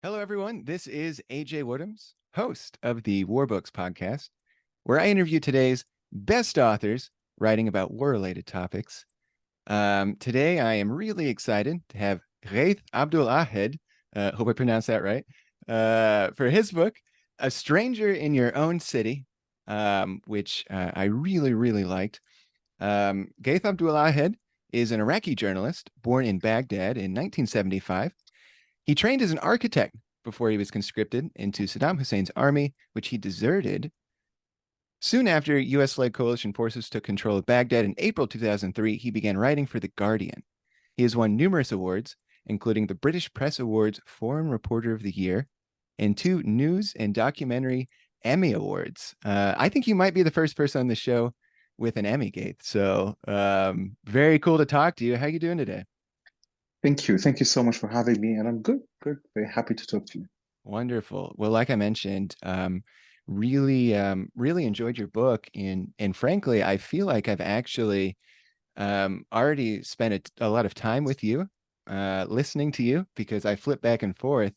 Hello, everyone. This is AJ Woodhams, host of the War Books podcast, where I interview today's best authors writing about war-related topics. Today, I am really excited to have Ghaith Abdul-Ahad, hope I pronounced that right, for his book, A Stranger in Your Own City, which I really, really liked. Ghaith Abdul-Ahad is an Iraqi journalist born in Baghdad in 1975. He trained as an architect before he was conscripted into Saddam Hussein's army, which he deserted. Soon after US-led coalition forces took control of Baghdad in April 2003, he began writing for The Guardian. He has won numerous awards, including the British Press Awards Foreign Reporter of the Year and 2 News and Documentary Emmy Awards. I think you might be the first person on the show with an Emmy, Gate. So very cool to talk to you. How are you doing today? Thank you. Thank you so much for having me. And I'm good, good. Very happy to talk to you. Wonderful. Well, like I mentioned, really enjoyed your book, and frankly, I feel like I've actually already spent a lot of time with you, listening to you because I flip back and forth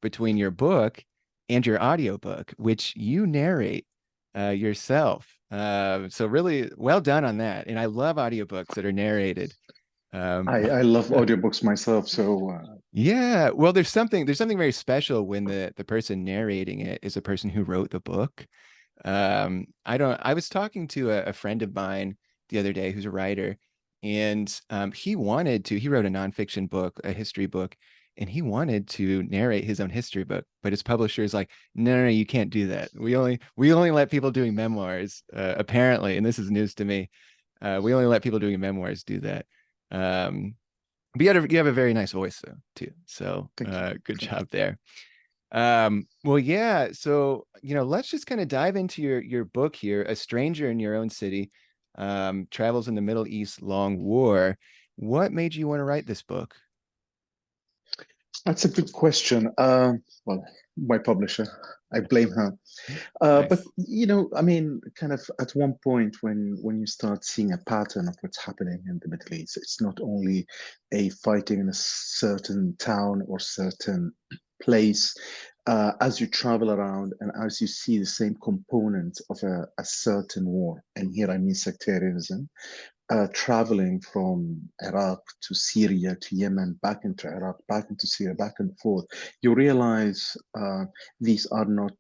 between your book and your audiobook, which you narrate yourself. So really well done on that. And I love audiobooks that are narrated. Um, I love audiobooks myself. Yeah, well, there's something very special when the person narrating it is a person who wrote the book. I was talking to a friend of mine the other day who's a writer, and he wrote a nonfiction book, a history book, and he wanted to narrate his own history book, but his publisher is like, no, you can't do that. We only let people doing memoirs, apparently, and this is news to me. We only let people doing memoirs do that. Um, but you have a very nice voice though too. So thank you. good Thank you. job there. Well, yeah. So let's just kind of dive into your book here. A Stranger in Your Own City, travels in the Middle East Long War. What made you want to write this book? That's a good question. Well, my publisher, I blame her. But Nice. I mean, kind of at one point when you start seeing a pattern of what's happening in the Middle East, it's not only a fighting in a certain town or certain place. As you travel around and as you see the same components of a certain war, and here I mean sectarianism, traveling from Iraq to Syria to Yemen, back into Iraq, back into Syria, back and forth, you realize these are not,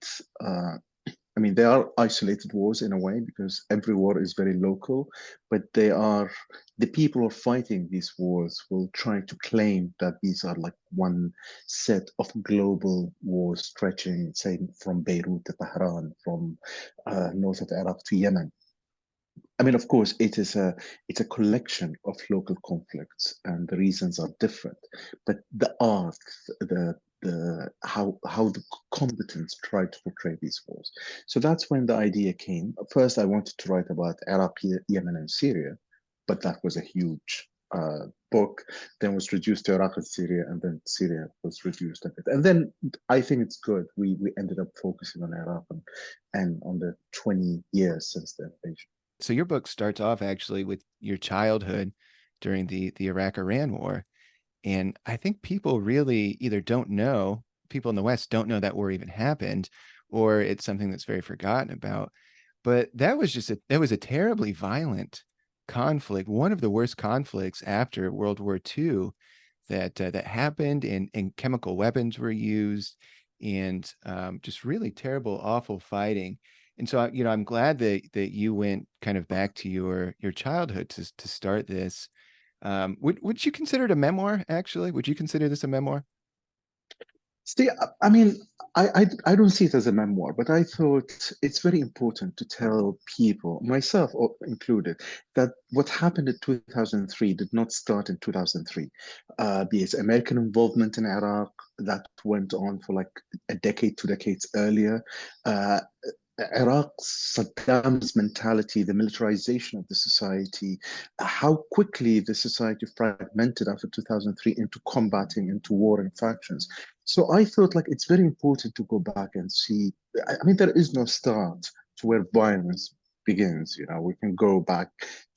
I mean, they are isolated wars in a way because every war is very local, but the people who are fighting these wars will try to claim that these are like one set of global wars stretching, say, from Beirut to Tehran, from north of Iraq to Yemen. I mean, of course, it's a collection of local conflicts, and the reasons are different. But the art, how the combatants try to portray these wars. So that's when the idea came. First, I wanted to write about Iraq, Yemen, and Syria, but that was a huge book. Then was reduced to Iraq and Syria, and then Syria was reduced a bit. And then I think it's good. We ended up focusing on Iraq and on the 20 years since the invasion. So your book starts off actually with your childhood during the Iraq-Iran war. And I think people really either don't know, people in the West don't know that war even happened, or it's something that's very forgotten about. But that was a terribly violent conflict, one of the worst conflicts after World War II that happened, and chemical weapons were used, and just really terrible, awful fighting. And so, I'm glad that you went kind of back to your childhood to start this. Would you consider it a memoir, actually? Would you consider this a memoir? See, I mean, I don't see it as a memoir, but I thought it's very important to tell people, myself included, that what happened in 2003 did not start in 2003. Be it American involvement in Iraq that went on for like a decade, 2 decades earlier. Uh, Iraq, Saddam's mentality, the militarization of the society, how quickly the society fragmented after 2003 into combating, into warring factions. So I thought like it's very important to go back and see. I mean, there is no start to where violence begins. We can go back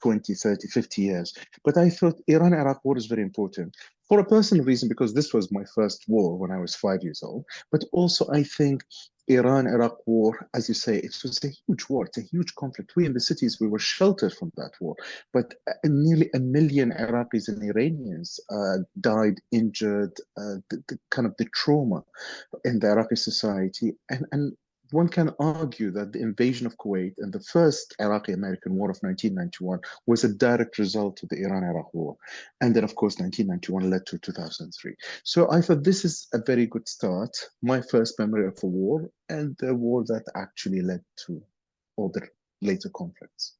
20, 30, 50 years. But I thought Iran-Iraq war is very important for a personal reason, because this was my first war when I was 5 years old. But also, I think Iran-Iraq war, as you say, it was a huge war. It's a huge conflict. We in the cities, we were sheltered from that war. But nearly 1 million Iraqis and Iranians died, injured, the kind of the trauma in the Iraqi society. And one can argue that the invasion of Kuwait and the first Iraqi-American War of 1991 was a direct result of the Iran-Iraq War. And then, of course, 1991 led to 2003. So I thought this is a very good start, my first memory of a war, and the war that actually led to all the later conflicts.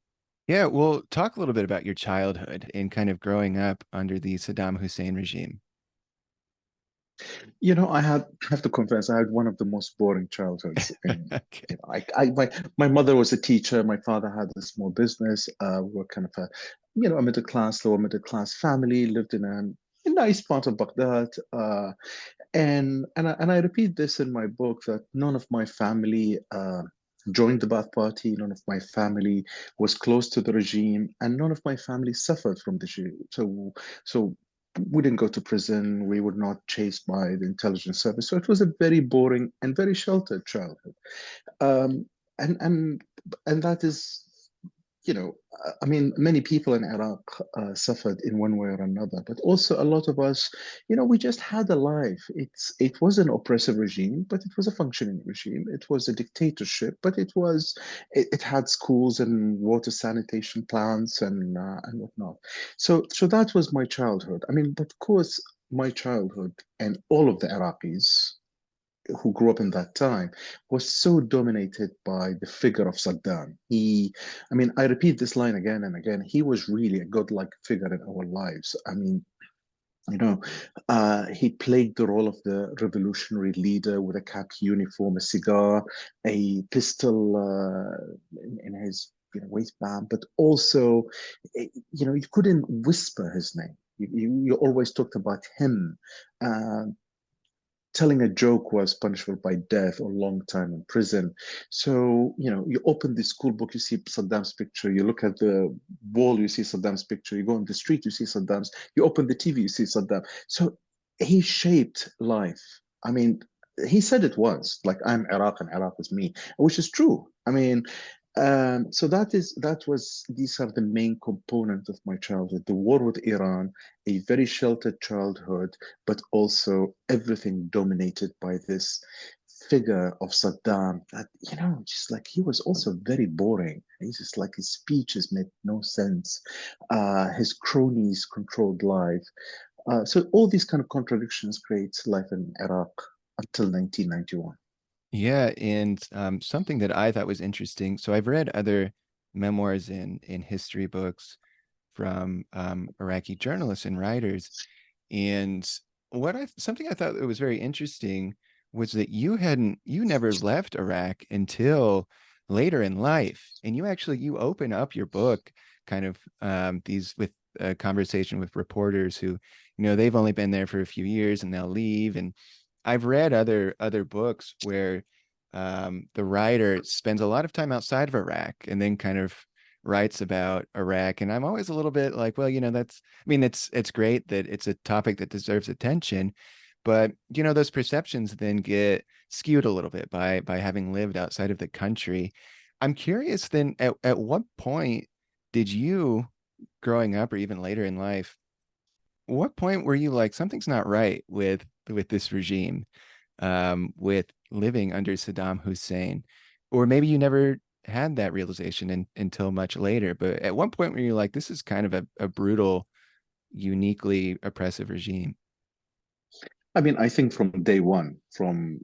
Yeah, well, talk a little bit about your childhood and kind of growing up under the Saddam Hussein regime. I have to confess, I had one of the most boring childhoods. In, Okay. my mother was a teacher. My father had a small business. We were kind of a middle class, lower middle class family. Lived in a nice part of Baghdad. And I repeat this in my book that none of my family joined the Ba'ath Party. None of my family was close to the regime, and none of my family suffered from the regime. So we didn't go to prison. We were not chased by the intelligence service. So it was a very boring and very sheltered childhood. Um, and and and that is, I mean, many people in Iraq suffered in one way or another, but also a lot of us, we just had a life. It was an oppressive regime, but it was a functioning regime. It was a dictatorship, but it had schools and water sanitation plants and whatnot. So that was my childhood. I mean, but of course, my childhood and all of the Iraqis who grew up in that time was so dominated by the figure of Saddam. I mean, I repeat this line again and again. He was really a godlike figure in our lives. I mean, he played the role of the revolutionary leader with a khaki uniform, a cigar, a pistol in his waistband, but also, you couldn't whisper his name. You always talked about him. Uh, Telling a joke was punishable by death or long time in prison. So, you open the school book, you see Saddam's picture. You look at the wall, you see Saddam's picture. You go on the street, you see Saddam's. You open the TV, you see Saddam. So he shaped life. I mean, he said it once, like, I'm Iraq and Iraq is me, which is true. I mean, so these are the main components of my childhood: the war with Iran, a very sheltered childhood, but also everything dominated by this figure of Saddam that, just like he was also very boring. He's just like his speeches made no sense. His cronies controlled life. So all these kind of contradictions creates life in Iraq until 1991. Yeah, and something that I thought was interesting. So I've read other memoirs in history books from Iraqi journalists and writers, and something I thought that was very interesting was that you never left Iraq until later in life, and you open up your book kind of these with a conversation with reporters who, they've only been there for a few years and they'll leave. And I've read other books where the writer spends a lot of time outside of Iraq and then kind of writes about Iraq. And I'm always a little bit like, well, it's great that it's a topic that deserves attention, but those perceptions then get skewed a little bit by having lived outside of the country. I'm curious then, at what point did you, growing up or even later in life, what point were you like, something's not right with this regime, with living under Saddam Hussein? Or maybe you never had that realization until much later, but at one point were you like, this is kind of a brutal, uniquely oppressive regime? I mean, I think from day one, from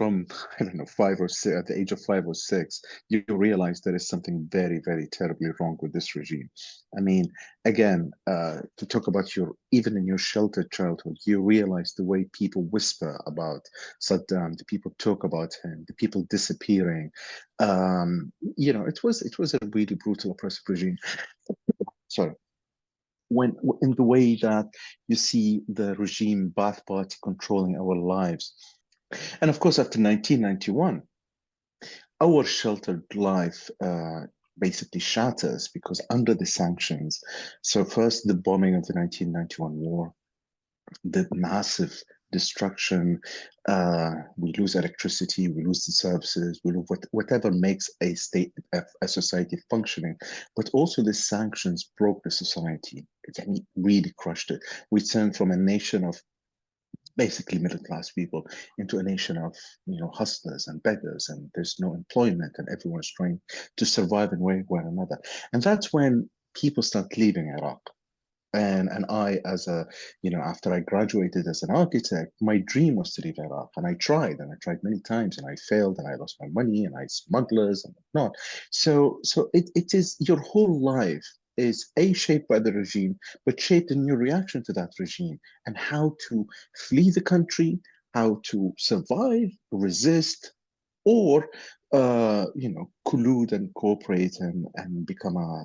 I don't know, 5 or 6, at the age of 5 or 6, you realize there is something very, very terribly wrong with this regime. I mean, again, to talk about even in your sheltered childhood, you realize the way people whisper about Saddam, the people talk about him, the people disappearing. It was a really brutal, oppressive regime. Sorry, when in the way that you see the regime Ba'ath Party controlling our lives. And of course, after 1991, our sheltered life basically shatters because under the sanctions, so first the bombing of the 1991 war, the massive destruction. We lose electricity, we lose the services, we lose whatever makes a state, a society functioning. But also the sanctions broke the society. It really crushed it. We turned from a nation of basically middle class people into a nation of hustlers and beggars, and there's no employment, and everyone's trying to survive in one way or another. And that's when people start leaving Iraq. And I, as a, after I graduated as an architect, my dream was to leave Iraq. And I tried many times, and I failed, and I lost my money, and I smugglers and whatnot. So it is your whole life is shaped by the regime, but shaped in your reaction to that regime and how to flee the country, how to survive, resist, or collude and cooperate and become a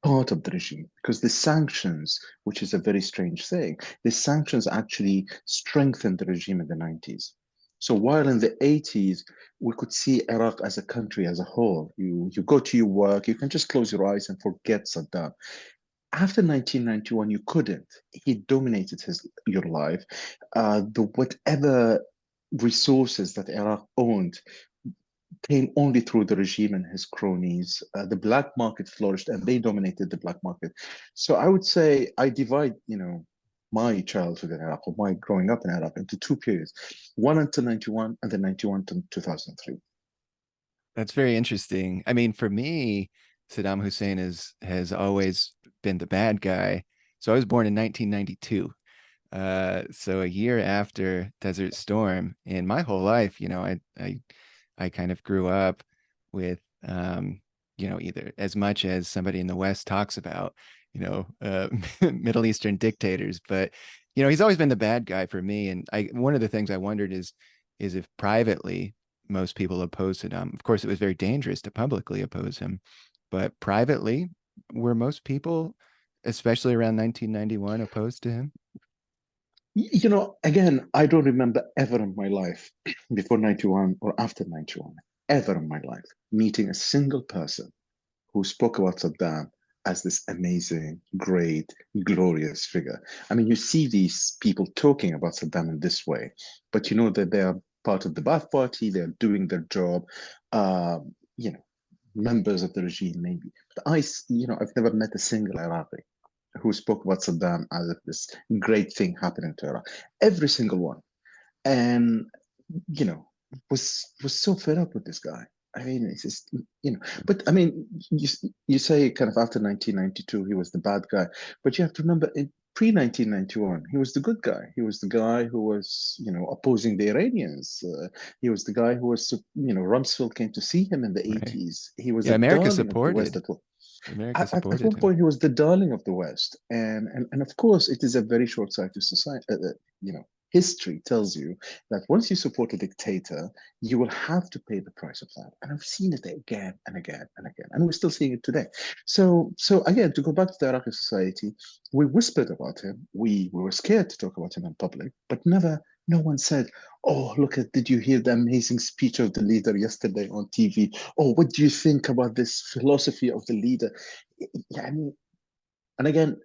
part of the regime, because the sanctions, which is a very strange thing, the sanctions actually strengthened the regime in the 90s. So while in the 80s, we could see Iraq as a country as a whole, you go to your work, you can just close your eyes and forget Saddam. After 1991, you couldn't. He dominated your life. The whatever resources that Iraq owned came only through the regime and his cronies. The black market flourished, and they dominated the black market. So I would say I divide, my childhood in Iraq, or my growing up in Iraq, into two periods: one until 91, and then 91 to 2003. That's very interesting. I mean, for me, Saddam Hussein has always been the bad guy. So I was born in 1992. So a year after Desert Storm, in my whole life, I kind of grew up with either as much as somebody in the West talks about, Middle Eastern dictators, but he's always been the bad guy for me. And one of the things I wondered is if privately most people oppose Saddam. Of course, it was very dangerous to publicly oppose him, but privately, were most people, especially around 1991, opposed to him? Again, I don't remember ever in my life, before 91 or after 91, ever in my life, meeting a single person who spoke about Saddam as this amazing, great, glorious figure. I mean, you see these people talking about Saddam in this way, but you know that they are part of the Ba'ath Party, they're doing their job, uh, you know, members of the regime, maybe. But I've never met a single Iraqi who spoke about Saddam as if this great thing happening to Iraq. Every single one. And you know, was so fed up with this guy. I mean, it's just, but I mean, you say kind of after 1992 he was the bad guy, but you have to remember in pre 1991 he was the good guy. He was the guy who was opposing the Iranians. He was the guy who was Rumsfeld came to see him in the Right. 80s. He was Yeah, a darling of the West. America At supported one him. point he was the darling of the West, and of course it is a very short-sighted society. History tells you that once you support a dictator, you will have to pay the price of that. And I've seen it again and again and again, and we're still seeing it today. So again, to go back to the Iraqi society, we whispered about him. We were scared to talk about him in public, but never. No one said, "Oh, look at! Did you hear the amazing speech of the leader yesterday on TV? Oh, what do you think about this philosophy of the leader?" Yeah, I mean, and again,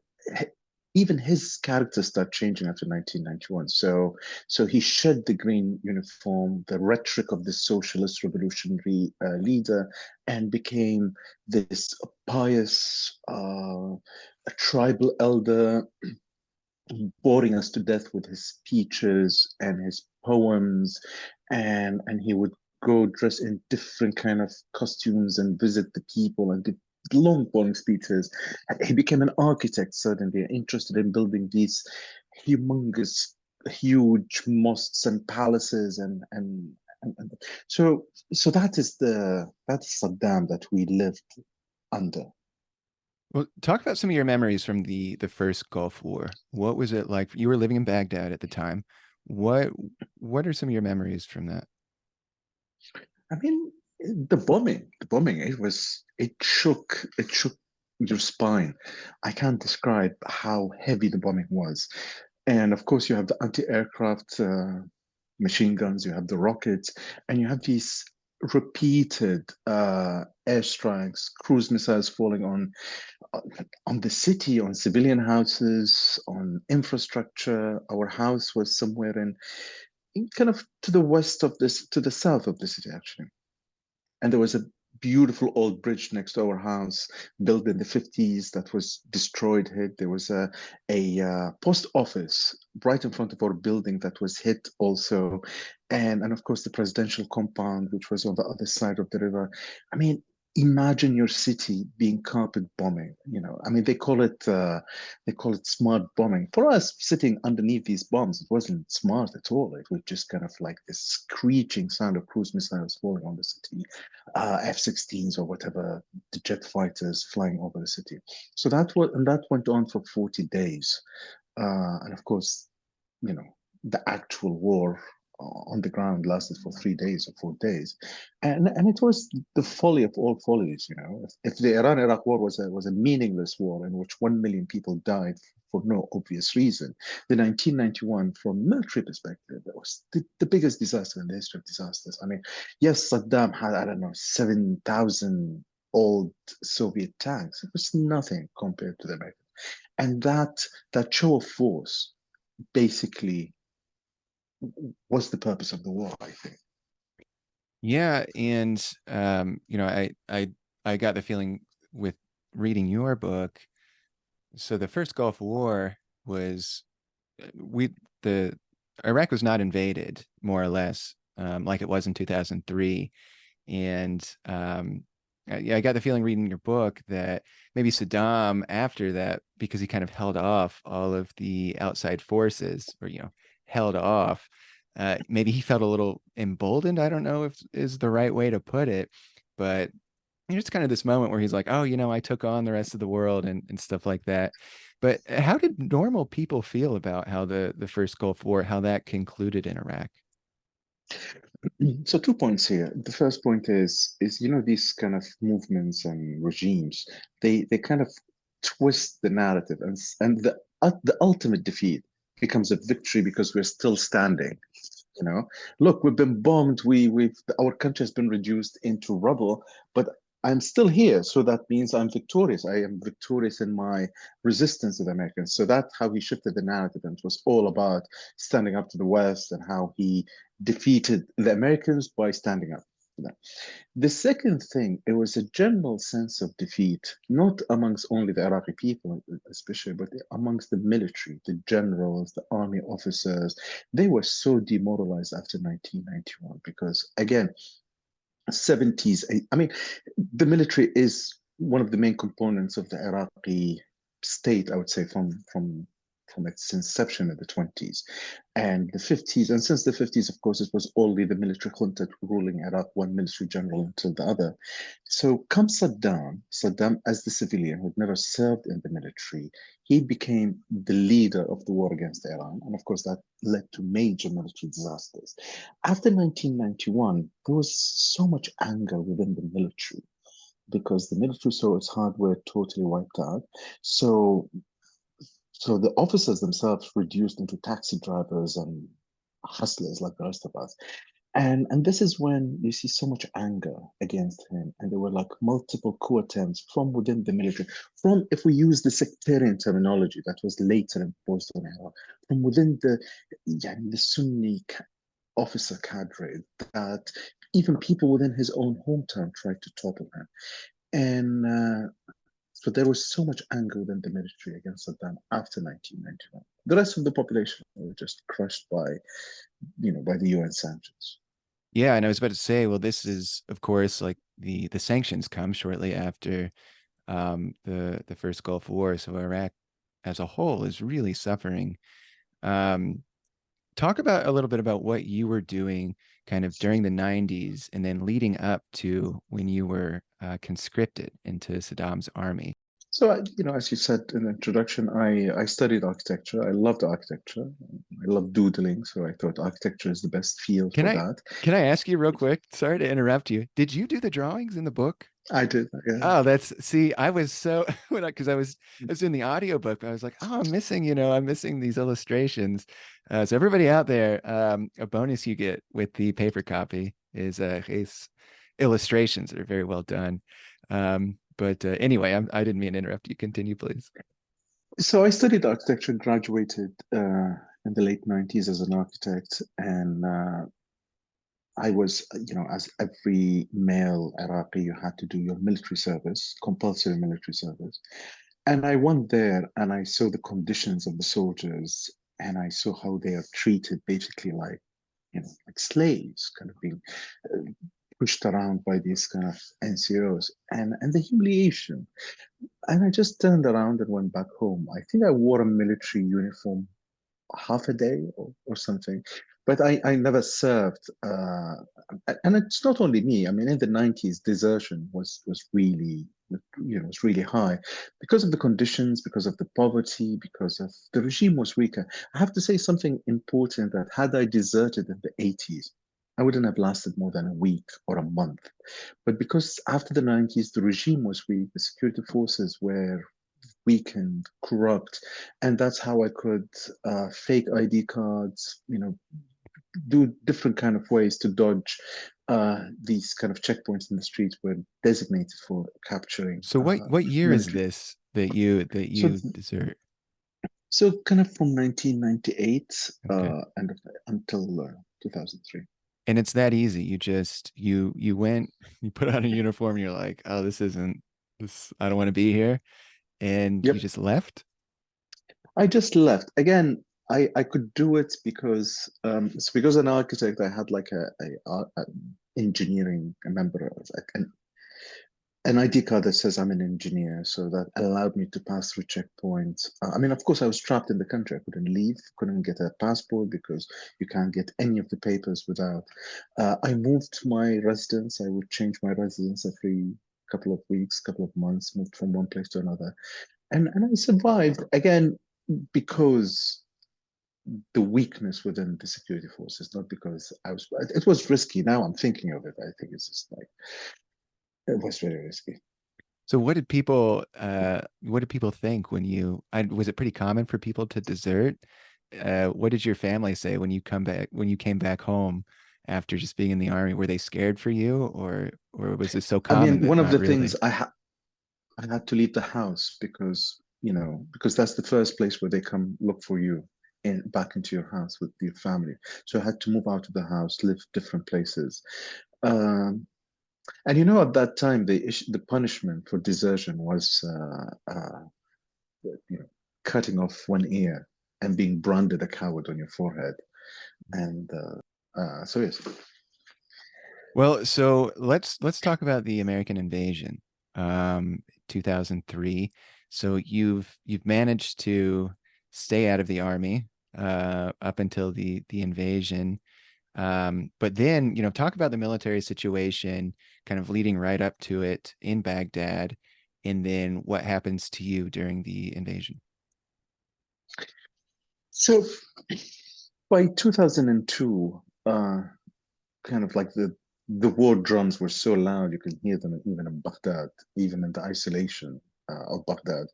even his character started changing after 1991. So he shed the green uniform, the rhetoric of the socialist revolutionary leader, and became this pious, a tribal elder, boring us to death with his speeches and his poems, and he would go dress in different kind of costumes and visit the people and give long boring speeches. He became an architect suddenly, interested in building these humongous, huge mosques and palaces and so that's Saddam that we lived under. Well, talk about some of your memories from the first Gulf War. What was it like? You were living in Baghdad at the time. What what are some of your memories from that? I mean, the bombing, it shook your spine. I can't describe how heavy the bombing was. And of course, you have the anti-aircraft machine guns, you have the rockets, and you have these. repeated airstrikes, cruise missiles falling uh, on the city, on civilian houses, on infrastructure. Our house was somewhere in kind of to the west of this, to the south of the city, actually. And there was a beautiful old bridge next to our house built in the 50s that was destroyed, hit. There was a post office right in front of our building that was hit also. And of course the presidential compound, which was on the other side of the river. I mean, imagine your city being carpet bombing. I mean, they call it smart bombing. For us, sitting underneath these bombs, it wasn't smart at all. It was just kind of like this screeching sound of cruise missiles falling on the city, F-16s or whatever, the jet fighters flying over the city. So that went on for 40 days. And of course, you know, the actual war on the ground lasted for 3 days or 4 days, and it was the folly of all follies. If the Iran-Iraq war was a meaningless war in which 1 million people died for no obvious reason, the 1991, from military perspective, that was the biggest disaster in the history of disasters. I mean, yes, Saddam had, I don't know, 7,000 old Soviet tanks. It was nothing compared to the Americans, and that show of force basically was the purpose of the war, I think. Yeah, and I got the feeling with reading your book. So the first Gulf War was we the Iraq was not invaded, more or less, like it was in 2003. And yeah, I got the feeling reading your book that maybe Saddam, after that, because he kind of held off all of the outside forces, or held off, maybe he felt a little emboldened. I don't know if is the right way to put it, but it's kind of this moment where he's like, oh, I took on the rest of the world and stuff like that. But how did normal people feel about how the first Gulf War, how that concluded in Iraq? So 2 points here. The first point is these kind of movements and regimes, they kind of twist the narrative, and the ultimate defeat becomes a victory because we're still standing. Look, we've been bombed. Our country has been reduced into rubble, but I'm still here. So that means I'm victorious. I am victorious in my resistance to the Americans. So that's how he shifted the narrative, and it was all about standing up to the West and how he defeated the Americans by standing up to them. The second thing, it was a general sense of defeat, not amongst only the Iraqi people, especially, but amongst the military, the generals, the army officers. They were so demoralized after 1991 because, again, 70s. I mean, the military is one of the main components of the Iraqi state, I would say, from its inception in the 20s and the 50s. And since the 50s, of course, it was only the military junta ruling Iraq, one military general until the other. So comes Saddam as the civilian who'd never served in the military. He became the leader of the war against Iran. And of course, that led to major military disasters. After 1991, there was so much anger within the military because the military saw its hardware totally wiped out. So the officers themselves reduced into taxi drivers and hustlers like the rest of us. And this is when you see so much anger against him. And there were like multiple coup attempts from within the military, from, if we use the sectarian terminology that was later imposed on Iraq, from within the Sunni officer cadre, that even people within his own hometown tried to topple him. And so there was so much anger within the military against Saddam after 1991. The rest of the population were just crushed by the UN sanctions. Yeah, and I was about to say, well, this is, of course, like the sanctions come shortly after the first Gulf War, so Iraq as a whole is really suffering. Um, Talk about a little bit about what you were doing kind of during the 90s and then leading up to when you were conscripted into Saddam's army. So, as you said in the introduction, I studied architecture. I loved architecture. I love doodling, so I thought architecture is the best field Can for I that. can I ask you real quick? Sorry to interrupt you. Did you do the drawings in the book? I did, yeah. Oh, that's see, I was so when because I was doing the audiobook, but I was like, oh, I'm missing these illustrations. So everybody out there, a bonus you get with the paper copy is Ghaith's illustrations that are very well done. But anyway, I didn't mean to interrupt you. Continue, please. So I studied architecture, graduated in the late 90s as an architect, and I was, as every male Iraqi, you had to do your military service, compulsory military service. And I went there and I saw the conditions of the soldiers and I saw how they are treated basically like slaves, kind of being pushed around by these kind of NCOs and the humiliation. And I just turned around and went back home. I think I wore a military uniform half a day or something. But I never served. And it's not only me. I mean, in the 90s, desertion was really, was really high because of the conditions, because of the poverty, because of the regime was weaker. I have to say something important that had I deserted in the 80s, I wouldn't have lasted more than a week or a month. But because after the 90s, the regime was weak, the security forces were weakened, corrupt, and that's how I could fake ID cards, do different kind of ways to dodge these kind of checkpoints in the streets were designated for capturing So what year is military. this that you So, desert? so kind of from 1998 Okay. and until 2003. And it's that easy. You went, you put on a uniform, and you're like, oh, this isn't this. I don't want to be here, and you Yep, just left. I just left again. I could do it because it's because an architect I had like a engineering a member of an ID card that says I'm an engineer, so that allowed me to pass through checkpoints. I mean, of course, I was trapped in the country. I couldn't leave, couldn't get a passport because you can't get any of the papers without. I moved to my residence. I would change my residence every couple of weeks, couple of months, moved from one place to another, and I survived again because the weakness within the security forces, not because I was. It was risky. Now I'm thinking of it. I think it's just like it was very risky. So what did people think when was it pretty common for people to desert? What did your family say when you came back home after just being in the army? Were they scared for you, or was this so I common mean, that one of not the things really? I had to leave the house because because that's the first place where they come look for you in back into your house with your family. So I had to move out of the house, live different places. Um, and at that time the punishment for desertion was you know cutting off one ear and being branded a coward on your forehead. And so yes. Well, so let's talk about the American invasion, 2003. So you've managed to stay out of the army up until the invasion. But then, talk about the military situation kind of leading right up to it in Baghdad, and then what happens to you during the invasion. So by 2002, kind of like the war drums were so loud you could hear them even in Baghdad, even in the isolation of Baghdad,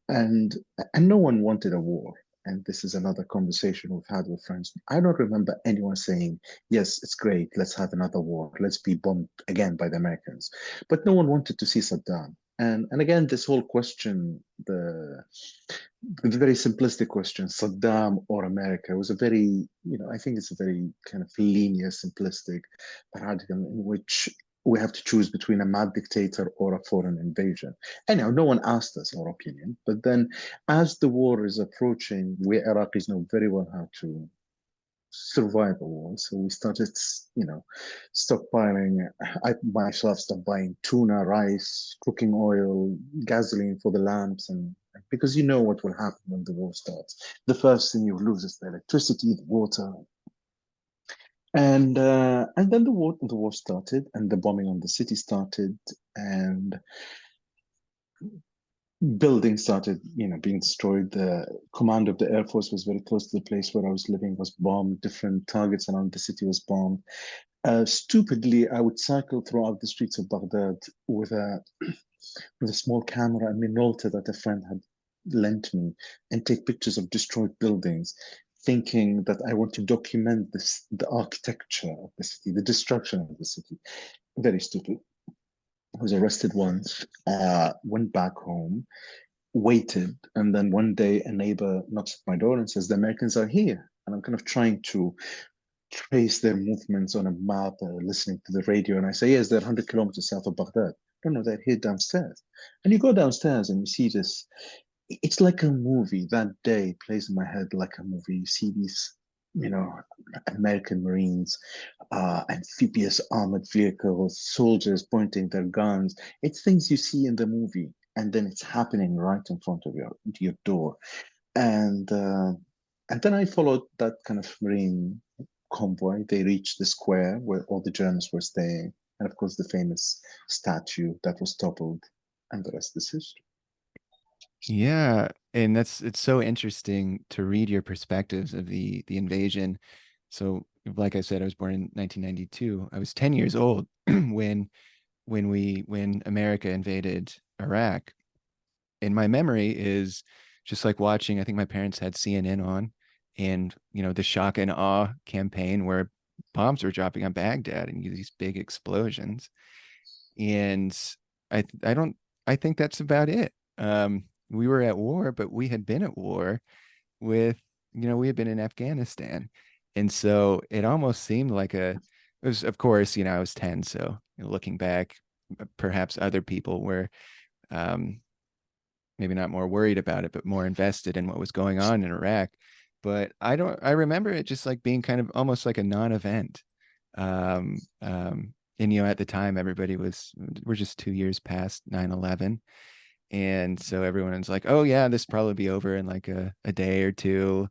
and and no one wanted a war. And this is another conversation we've had with friends. I don't remember anyone saying, "Yes, it's great. Let's have another war. Let's be bombed again by the Americans." But no one wanted to see Saddam. And again, this whole question, the very simplistic question, Saddam or America, was a very, I think it's a very kind of linear, simplistic paradigm in which we have to choose between a mad dictator or a foreign invasion. Anyhow, no one asked us our opinion. But then as the war is approaching, we Iraqis know very well how to survive a war. So we started, stockpiling. I myself started buying tuna, rice, cooking oil, gasoline for the lamps, and because you know what will happen when the war starts. The first thing you lose is the electricity, the water, and then the war started, and the bombing on the city started, and buildings started, being destroyed. The command of the Air Force was very close to the place where I was living, was bombed. Different targets around the city was bombed. Stupidly, I would cycle throughout the streets of Baghdad with a small camera, a Minolta that a friend had lent me, and take pictures of destroyed buildings, thinking that I want to document the architecture of the city, the destruction of the city. very stupid. I was arrested once, went back home, waited, and then one day a neighbor knocks at my door and says, "The Americans are here." And I'm kind of trying to trace their movements on a map, listening to the radio. And I say, "Yes, they're 100 kilometers south of Baghdad." "No, no, they're here downstairs." And you go downstairs and you see this. It's like a movie. That day plays in my head like a movie. You see these, you know, American Marines, amphibious armored vehicles, soldiers pointing their guns. It's things you see in the movie, and then it's happening right in front of your door. And uh, and then I followed that kind of Marine convoy. They reached the square where all the journalists were staying, and of course the famous statue that was toppled, and the rest is history. Yeah, and it's so interesting to read your perspectives of the invasion. So, like I said, I was born in 1992. I was 10 years old when America invaded Iraq. And my memory is just like watching, I think my parents had CNN on, and the shock and awe campaign where bombs were dropping on Baghdad and these big explosions. And I don't I think that's about it. We were at war, but we had been at war with, we had been in Afghanistan. And so it almost seemed like it was, of course, I was 10. So looking back, perhaps other people were um, maybe not more worried about it, but more invested in what was going on in Iraq. But I remember it just like being kind of almost like a non-event. And at the time we're just 2 years past 9/11. And so everyone was like, oh yeah, this probably be over in like a day or two.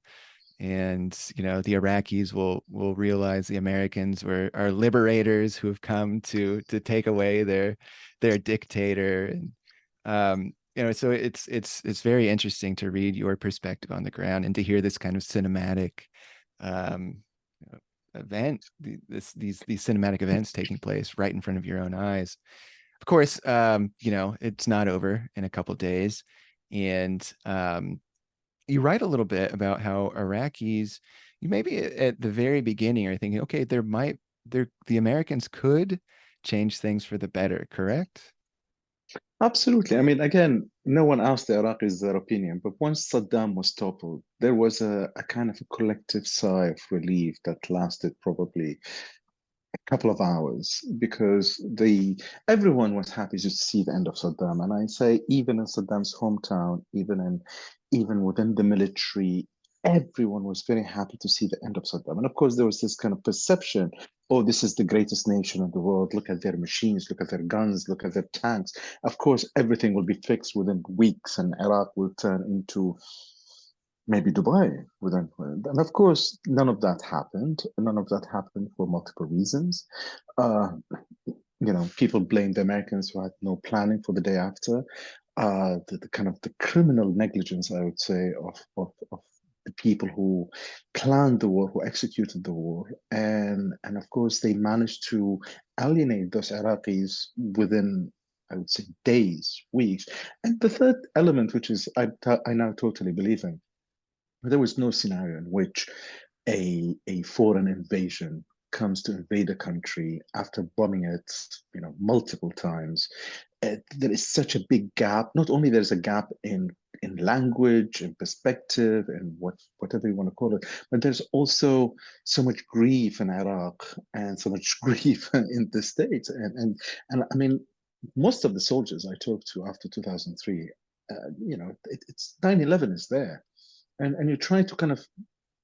And the Iraqis will realize the Americans are liberators who have come to take away their dictator. And so it's very interesting to read your perspective on the ground and to hear this kind of cinematic um event, these cinematic events taking place right in front of your own eyes. Of course, it's not over in a couple days. And you write a little bit about how Iraqis, you maybe at the very beginning are thinking, okay, the Americans could change things for the better, correct? Absolutely. I mean, again, no one asked the Iraqis their opinion, but once Saddam was toppled, there was a kind of a collective sigh of relief that lasted probably a couple of hours because everyone was happy to see the end of Saddam. And I say even in Saddam's hometown, even within the military, everyone was very happy to see the end of Saddam. And of course, there was this kind of perception, oh, this is the greatest nation in the world. Look at their machines, look at their guns, look at their tanks. Of course, everything will be fixed within weeks, and Iraq will turn into maybe Dubai within. And of course, none of that happened. None of that happened for multiple reasons. Uh, people blame the Americans who had no planning for the day after. The kind of the criminal negligence, I would say, of the people who planned the war, who executed the war, and of course they managed to alienate those Iraqis within, I would say, days, weeks. And the third element, which is I now totally believe in, there was no scenario in which a foreign invasion comes to invade a country after bombing it, multiple times. There is such a big gap. Not only there's a gap in language, in perspective, and whatever you want to call it, but there's also so much grief in Iraq and so much grief in the States. And I mean, most of the soldiers I talked to after 2003, it's 9/11 is there, and you try to kind of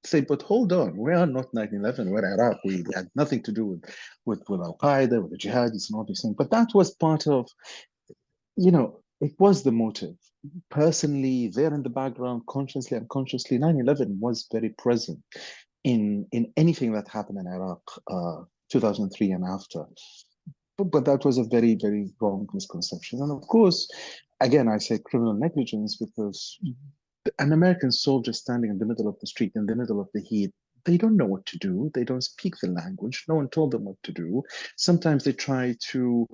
say, but hold on, we are not 9/11, we're Iraq. We had nothing to do with Al Qaeda, with the jihadis, and all these things. But that was part of, it was the motive. Personally, there in the background, consciously, unconsciously, 9/11 was very present in anything that happened in Iraq, 2003 and after. But that was a very, very wrong misconception. And of course, again, I say criminal negligence because an American soldier standing in the middle of the street, in the middle of the heat, they don't know what to do. They don't speak the language. No one told them what to do. Sometimes they try to,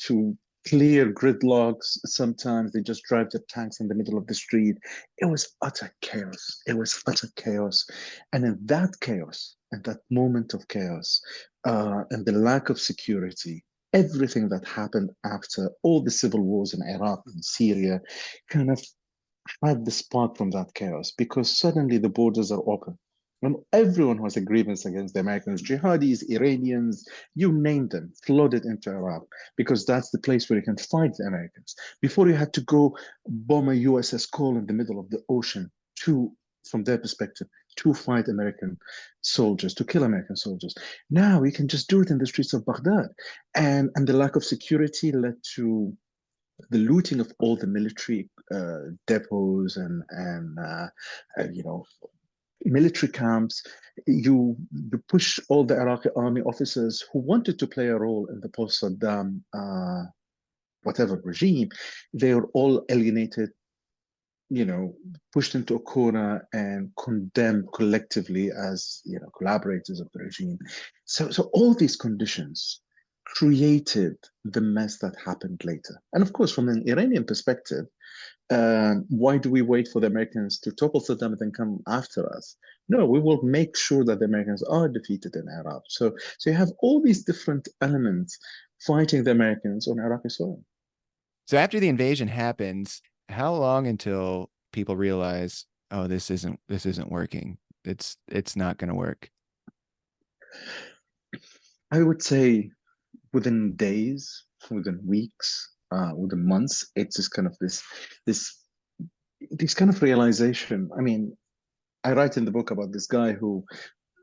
to clear gridlocks. Sometimes they just drive their tanks in the middle of the street. It was utter chaos. It was utter chaos. And in that chaos, and that moment of chaos, and the lack of security, everything that happened after all the civil wars in Iraq and Syria kind of had the spark from that chaos because suddenly the borders are open. And everyone who has a grievance against the Americans, jihadis, Iranians, you name them, flooded into Iraq because that's the place where you can fight the Americans. Before you had to go bomb a USS Cole in the middle of the ocean to, from their perspective, to fight American soldiers, to kill American soldiers. Now you can just do it in the streets of Baghdad. And the lack of security led to the looting of all the military depots and military camps. You push all the Iraqi army officers who wanted to play a role in the post Saddam whatever regime. They were all alienated, pushed into a corner and condemned collectively as collaborators of the regime. So all these conditions created the mess that happened later. And of course, from an Iranian perspective, why do we wait for the Americans to topple Saddam and then come after us? No, we will make sure that the Americans are defeated in Iraq. So you have all these different elements fighting the Americans on Iraqi soil. So after the invasion happens, how long until people realize, oh, this isn't working? It's not going to work. I would say within days, within weeks, within months, it's just kind of this this kind of realization. I mean, I write in the book about this guy who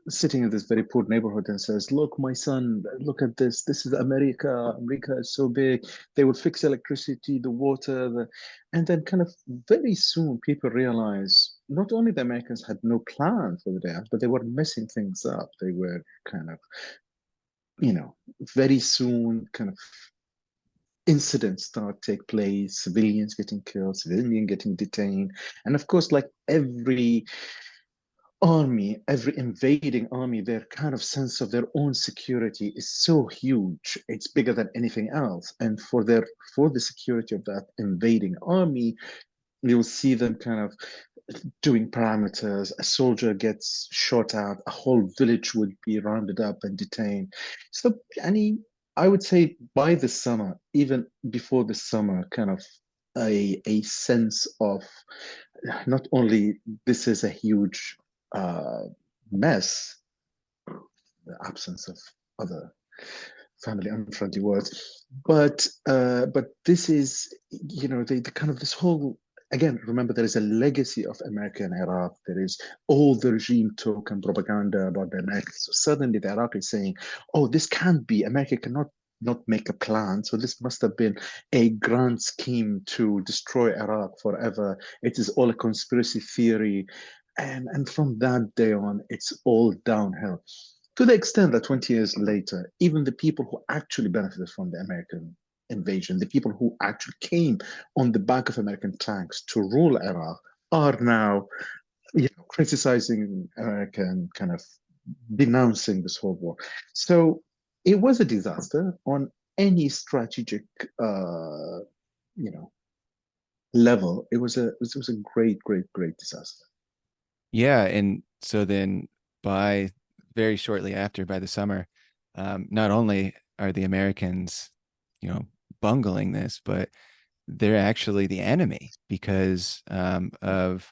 sitting in this very poor neighborhood and says, "Look, my son, look at this. This is America. America is so big. They will fix electricity, the water, and then kind of very soon people realize not only the Americans had no plan for the day, but they were messing things up. They were kind of, very soon kind of incidents start take place, civilians getting killed, civilians getting detained, and of course, like every army, every invading army, their kind of sense of their own security is so huge. It's bigger than anything else. And for the security of that invading army, you'll see them kind of doing parameters. A soldier gets shot at, a whole village would be rounded up and detained. So I would say by the summer, even before the summer, kind of a sense of not only this is a huge mess, the absence of other family unfriendly words, but this is the kind of this whole. Again, remember, there is a legacy of America in Iraq. There is all the regime talk and propaganda about the Americans. So suddenly the Iraq is saying, oh, this can't be. America cannot not make a plan. So this must have been a grand scheme to destroy Iraq forever. It is all a conspiracy theory. And from that day on, it's all downhill. To the extent that 20 years later, even the people who actually benefited from the American invasion, the people who actually came on the back of American tanks to rule Iraq, are now criticizing America and kind of denouncing this whole war. So it was a disaster on any strategic, level. It was a great, great, great disaster. Yeah, and so then by very shortly after, by the summer, not only are the Americans, bungling this, but they're actually the enemy because of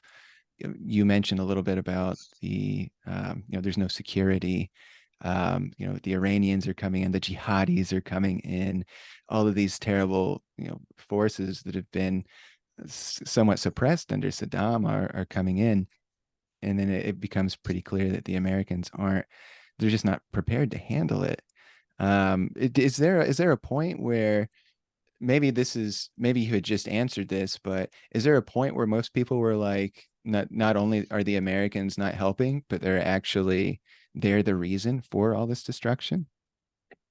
you mentioned a little bit about there's no security. The Iranians are coming in, the jihadis are coming in, all of these terrible, forces that have been somewhat suppressed under Saddam are coming in. And then it becomes pretty clear that the Americans they're just not prepared to handle it. Is there a point where maybe you had just answered this, but is there a point where most people were like, not only are the Americans not helping, but they're the reason for all this destruction?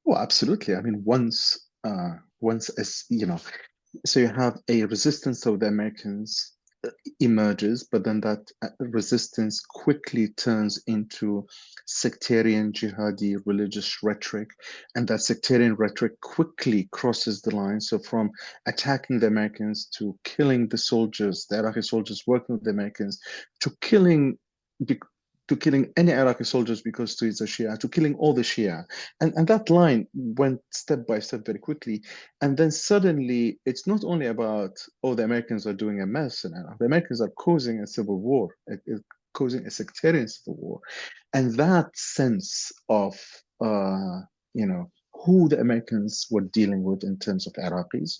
Well, absolutely. I mean, once as so you have a resistance of the Americans emerges, but then that resistance quickly turns into sectarian, jihadi, religious rhetoric. And that sectarian rhetoric quickly crosses the line. So from attacking the Americans to killing the soldiers, the Iraqi soldiers working with the Americans, to killing to killing any Iraqi soldiers because he's a Shia, to killing all the Shia. And that line went step by step very quickly. And then suddenly, it's not only about, oh, the Americans are doing a mess in Iraq. The Americans are causing a civil war, causing a sectarian civil war. And that sense of, who the Americans were dealing with in terms of Iraqis,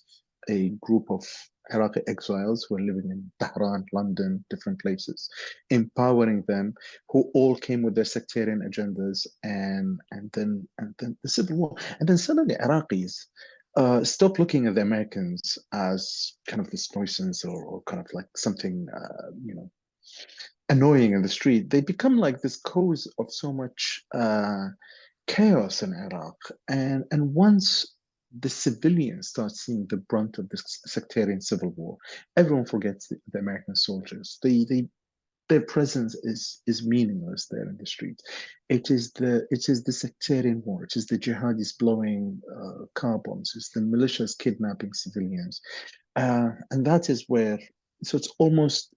a group of Iraqi exiles who are living in Tehran, London, different places, empowering them, who all came with their sectarian agendas, and then the civil war, and then suddenly Iraqis stop looking at the Americans as kind of this nuisance or kind of like something annoying in the street. They become like this cause of so much chaos in Iraq, and once the civilians start seeing the brunt of this sectarian civil war, everyone forgets the American soldiers. Their presence is meaningless there in the street. It is the sectarian war. It is the jihadis blowing car bombs. It's the militias kidnapping civilians, and that is where. So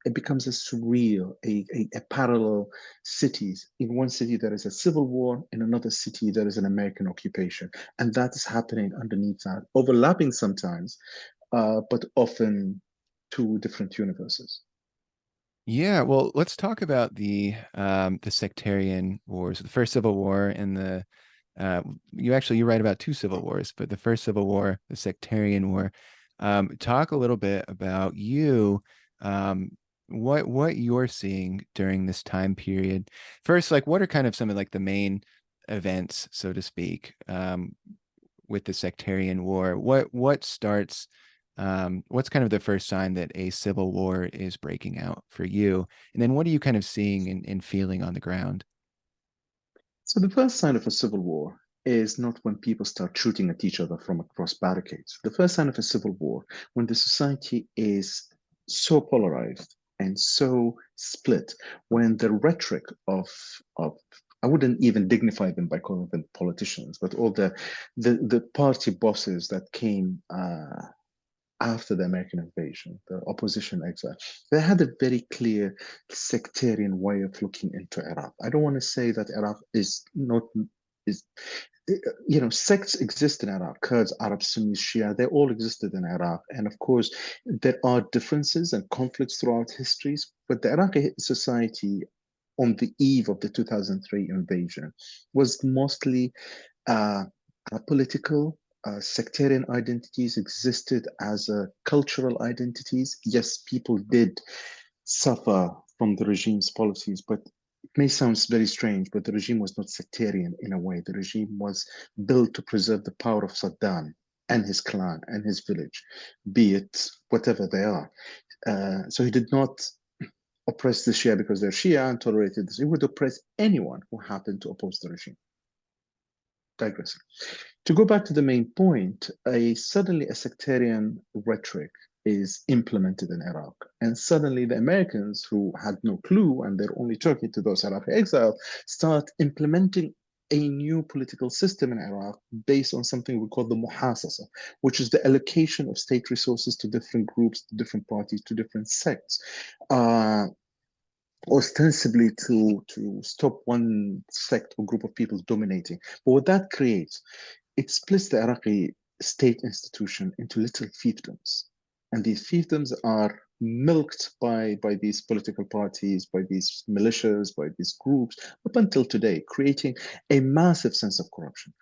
it becomes a surreal, a parallel cities. In one city there is a civil war, in another city there is an American occupation, and that is happening underneath that, overlapping sometimes, but often two different universes. Yeah, well, let's talk about the sectarian wars, the first civil war and the you write about two civil wars, but the first civil war, the sectarian war. Talk a little bit about um, what you're seeing during this time period. First, like what are kind of some of like the main events, so to speak, with the sectarian war? What starts what's kind of the first sign that a civil war is breaking out for you? And then what are you kind of seeing and feeling on the ground? So the first sign of a civil war is not when people start shooting at each other from across barricades. The first sign of a civil war, when the society is so polarized and so split, when the rhetoric of I wouldn't even dignify them by calling them politicians, but all the party bosses that came after the American invasion, the opposition exile, they had a very clear sectarian way of looking into Iraq. I don't want to say that Iraq is not is sects exist in Iraq, Kurds, Arabs, Sunnis, Shia, they all existed in Iraq. And of course, there are differences and conflicts throughout histories, but the Iraqi society on the eve of the 2003 invasion was mostly uh, political, sectarian identities existed as cultural identities. Yes, people did suffer from the regime's policies, but it may sound very strange, but the regime was not sectarian in a way. The regime was built to preserve the power of Saddam and his clan and his village, be it whatever they are. So he did not oppress the Shia because they're Shia and tolerated this. He would oppress anyone who happened to oppose the regime. Digressing. To go back to the main point, suddenly a sectarian rhetoric is implemented in Iraq. And suddenly the Americans, who had no clue and they're only talking to those Iraqi exiles, start implementing a new political system in Iraq based on something we call the muhasasa, which is the allocation of state resources to different groups, to different parties, to different sects. Ostensibly to stop one sect or group of people dominating. But what that creates, it splits the Iraqi state institution into little fiefdoms. And these fiefdoms are milked by these political parties, by these militias, by these groups, up until today, creating a massive sense of corruption.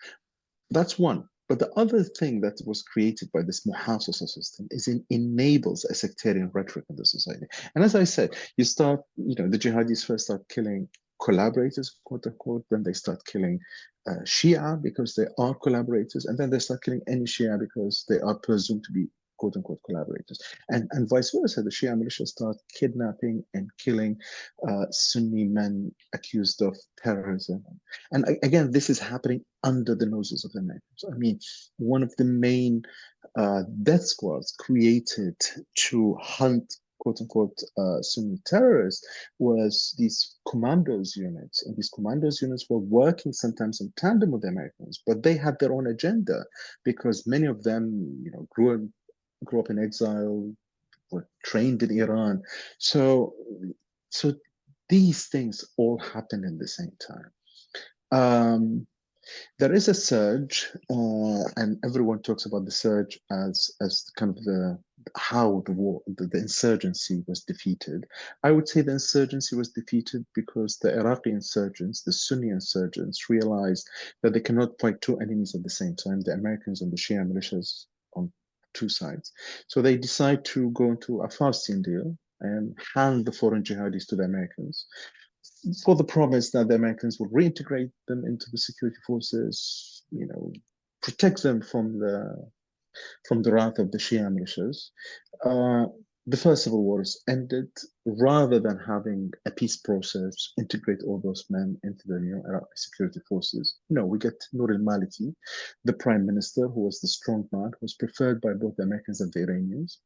That's one. But the other thing that was created by this muhasasa system is it enables a sectarian rhetoric in the society. And as I said, the jihadis first start killing collaborators, quote unquote, then they start killing Shia because they are collaborators, and then they start killing any Shia because they are presumed to be quote unquote collaborators, and vice versa. The Shia militia start kidnapping and killing Sunni men accused of terrorism. And again, this is happening under the noses of the Americans. I mean, one of the main death squads created to hunt quote unquote Sunni terrorists was these commandos units, and these commandos units were working sometimes in tandem with the Americans, but they had their own agenda because many of them, grew up in exile, were trained in Iran. So, so these things all happened in the same time. Um, there is a surge, and everyone talks about the surge as kind of the how the war, the insurgency was defeated. I would say the insurgency was defeated because the Iraqi insurgents, the Sunni insurgents, realized that they cannot fight two enemies at the same time: the Americans and the Shia militias on two sides. So they decide to go into a Faustian deal and hand the foreign jihadis to the Americans for the promise that the Americans will reintegrate them into the security forces, protect them from the wrath of the Shia militias. Uh, the first civil wars ended rather than having a peace process, integrate all those men into the new Iraqi security forces. No, we get Nur al-Maliki, the prime minister, who was the strong man, who was preferred by both the Americans and the Iranians.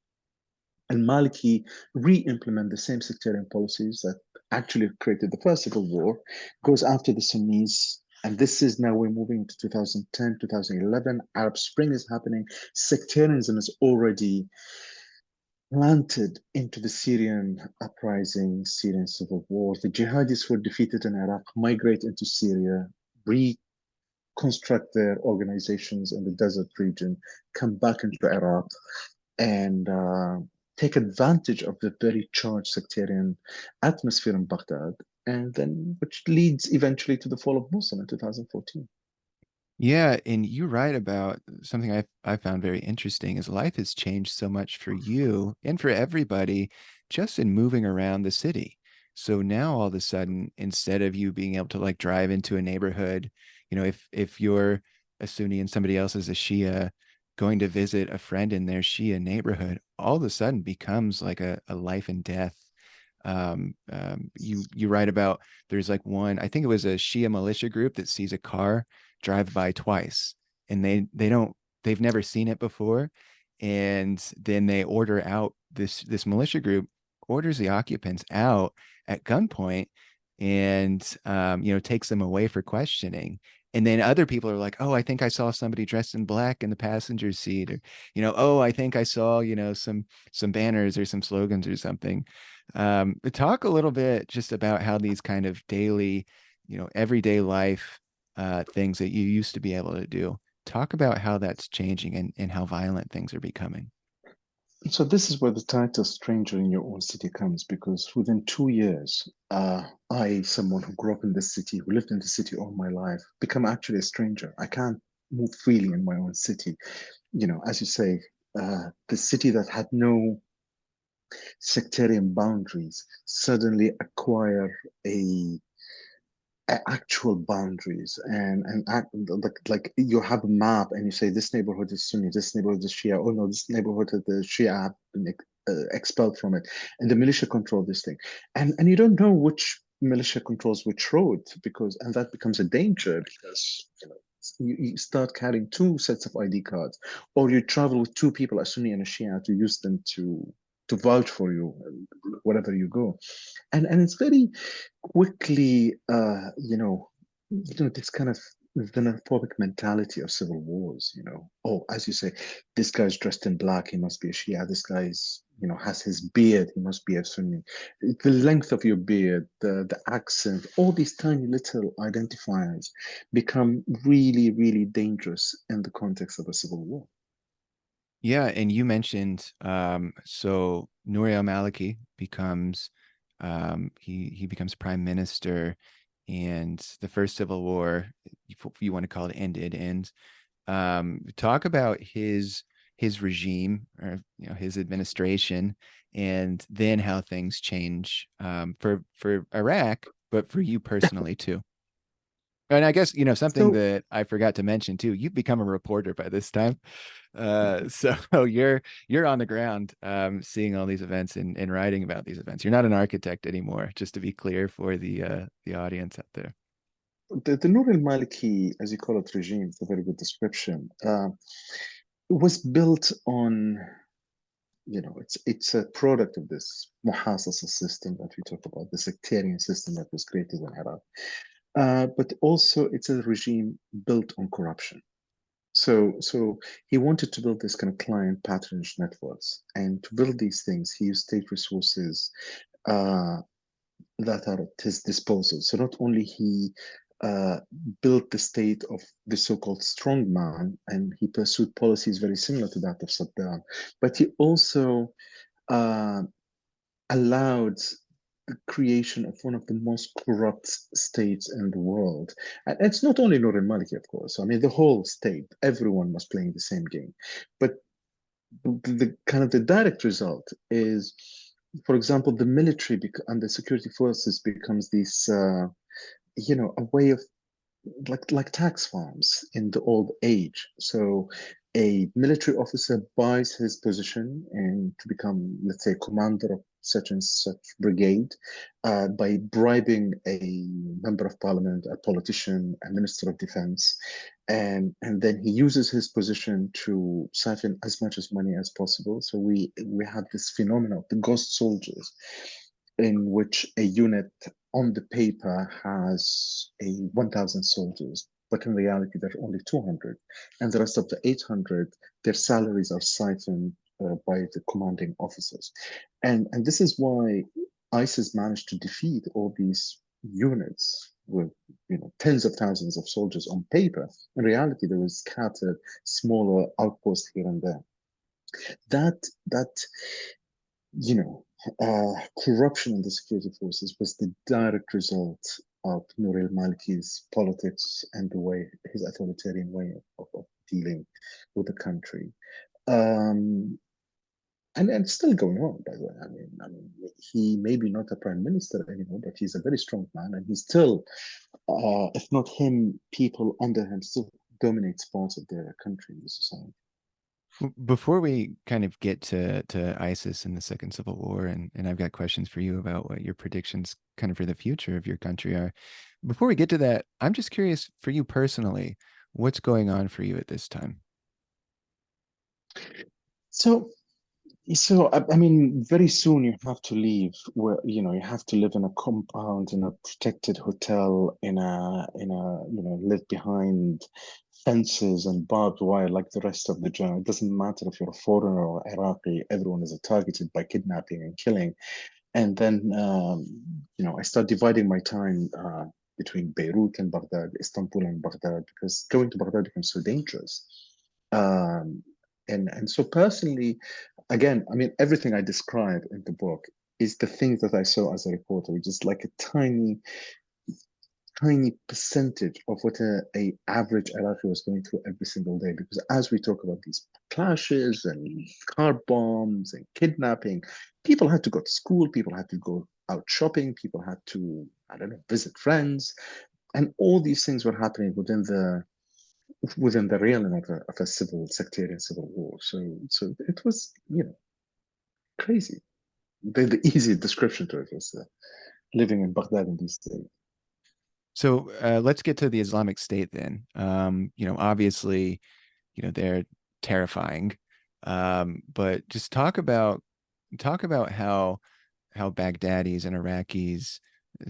And Maliki re-implement the same sectarian policies that actually created the first civil war, goes after the Sunnis. And this is now we're moving to 2010, 2011. Arab Spring is happening. Sectarianism is already planted into the Syrian uprising, Syrian civil war. The jihadis were defeated in Iraq, migrate into Syria, reconstruct their organizations in the desert region, come back into Iraq, and take advantage of the very charged sectarian atmosphere in Baghdad, and then which leads eventually to the fall of Mosul in 2014. Yeah, and you write about something I found very interesting is life has changed so much for you and for everybody just in moving around the city. So now all of a sudden, instead of you being able to like drive into a neighborhood, if you're a Sunni and somebody else is a Shia, going to visit a friend in their Shia neighborhood, all of a sudden becomes like a life and death. You write about there's like one, I think it was a Shia militia group that sees a car drive by twice and they've never seen it before, and then they order out this militia group orders the occupants out at gunpoint and takes them away for questioning, and then other people are like, oh, I think I saw somebody dressed in black in the passenger seat, or oh, I think I saw some banners or some slogans or something. Talk a little bit just about how these kind of daily, everyday life things that you used to be able to do. Talk about how that's changing and how violent things are becoming. So this is where the title "Stranger in Your Own City" comes, because within 2 years, someone who grew up in this city, who lived in the city all my life, become actually a stranger. I can't move freely in my own city. As you say, the city that had no sectarian boundaries suddenly acquire a actual boundaries, and like you have a map and you say this neighborhood is Sunni, this neighborhood is Shia. Oh no, this neighborhood the Shia have been expelled from it, and the militia control this thing, and you don't know which militia controls which road, and that becomes a danger because you start carrying two sets of ID cards, or you travel with two people, a Sunni and a Shia, to use them to vouch for you wherever you go, and it's very quickly, this kind of xenophobic mentality of civil wars. Oh, as you say, this guy's dressed in black, he must be a Shia. This guy's, has his beard, he must be a Sunni. The length of your beard, the accent, all these tiny little identifiers become really, really dangerous in the context of a civil war. Yeah, and you mentioned so Nouri al-Maliki becomes he becomes prime minister, and the first civil war, if you want to call it, ended. And talk about his regime, or his administration, and then how things change for Iraq, but for you personally too. And I guess, something So that I forgot to mention too, you've become a reporter by this time. So you're on the ground, seeing all these events and writing about these events. You're not an architect anymore, just to be clear for the audience out there. the Nur al-Maliki, as you call it, regime, is a very good description. Was built on it's a product of this muhassasa system that we talk about, the sectarian system that was created in Iraq. But also it's a regime built on corruption. So he wanted to build this kind of client patronage networks, and to build these things, he used state resources uh, that are at his disposal. So not only he uh, built the state of the so-called strong man, and he pursued policies very similar to that of Saddam, but he also uh, allowed the creation of one of the most corrupt states in the world. And it's not only Nur al-Maliki, of course. I mean, the whole state, everyone was playing the same game. But the kind of the direct result is, for example, the military and the security forces becomes this, a way of like tax farms in the old age. So a military officer buys his position and to become, let's say, commander of such and such brigade by bribing a member of parliament, a politician, a minister of defense, and then he uses his position to siphon as much as money as possible. So we have this phenomenon of the ghost soldiers, in which a unit on the paper has 1,000 soldiers, but in reality there are only 200, and the rest of the 800, their salaries are siphoned by the commanding officers, and this is why ISIS managed to defeat all these units with tens of thousands of soldiers on paper. In reality, there was scattered smaller outposts here and there. That you know, corruption in the security forces was the direct result of Nour al-Maliki's politics and the way his authoritarian way of dealing with the country. Um, and it's still going on, by the way. I mean, he may be not a prime minister anymore, but he's a very strong man, and he's still, if not him, people under him still dominates parts of their country and the society. Before we kind of get to ISIS and the Second Civil War, and I've got questions for you about what your predictions kind of for the future of your country are. Before we get to that, I'm just curious for you personally, what's going on for you at this time? So I mean, very soon you have to leave where, you have to live in a compound, in a protected hotel, live behind fences and barbed wire like the rest of the general. It doesn't matter if you're a foreigner or Iraqi, everyone is targeted by kidnapping and killing. And then, I start dividing my time between Beirut and Baghdad, Istanbul and Baghdad, because going to Baghdad becomes so dangerous. Um, and so personally, again, I mean, everything I describe in the book is the things that I saw as a reporter, which is like a tiny, tiny percentage of what a average Iraqi was going through every single day. Because as we talk about these clashes and car bombs and kidnapping, people had to go to school, people had to go out shopping, people had to, I don't know, visit friends, and all these things were happening within the realm of a civil sectarian civil war. So it was crazy. The easy description to it was living in Baghdad in these days. So let's get to the Islamic State then. Obviously, they're terrifying. But just talk about how Baghdadis and Iraqis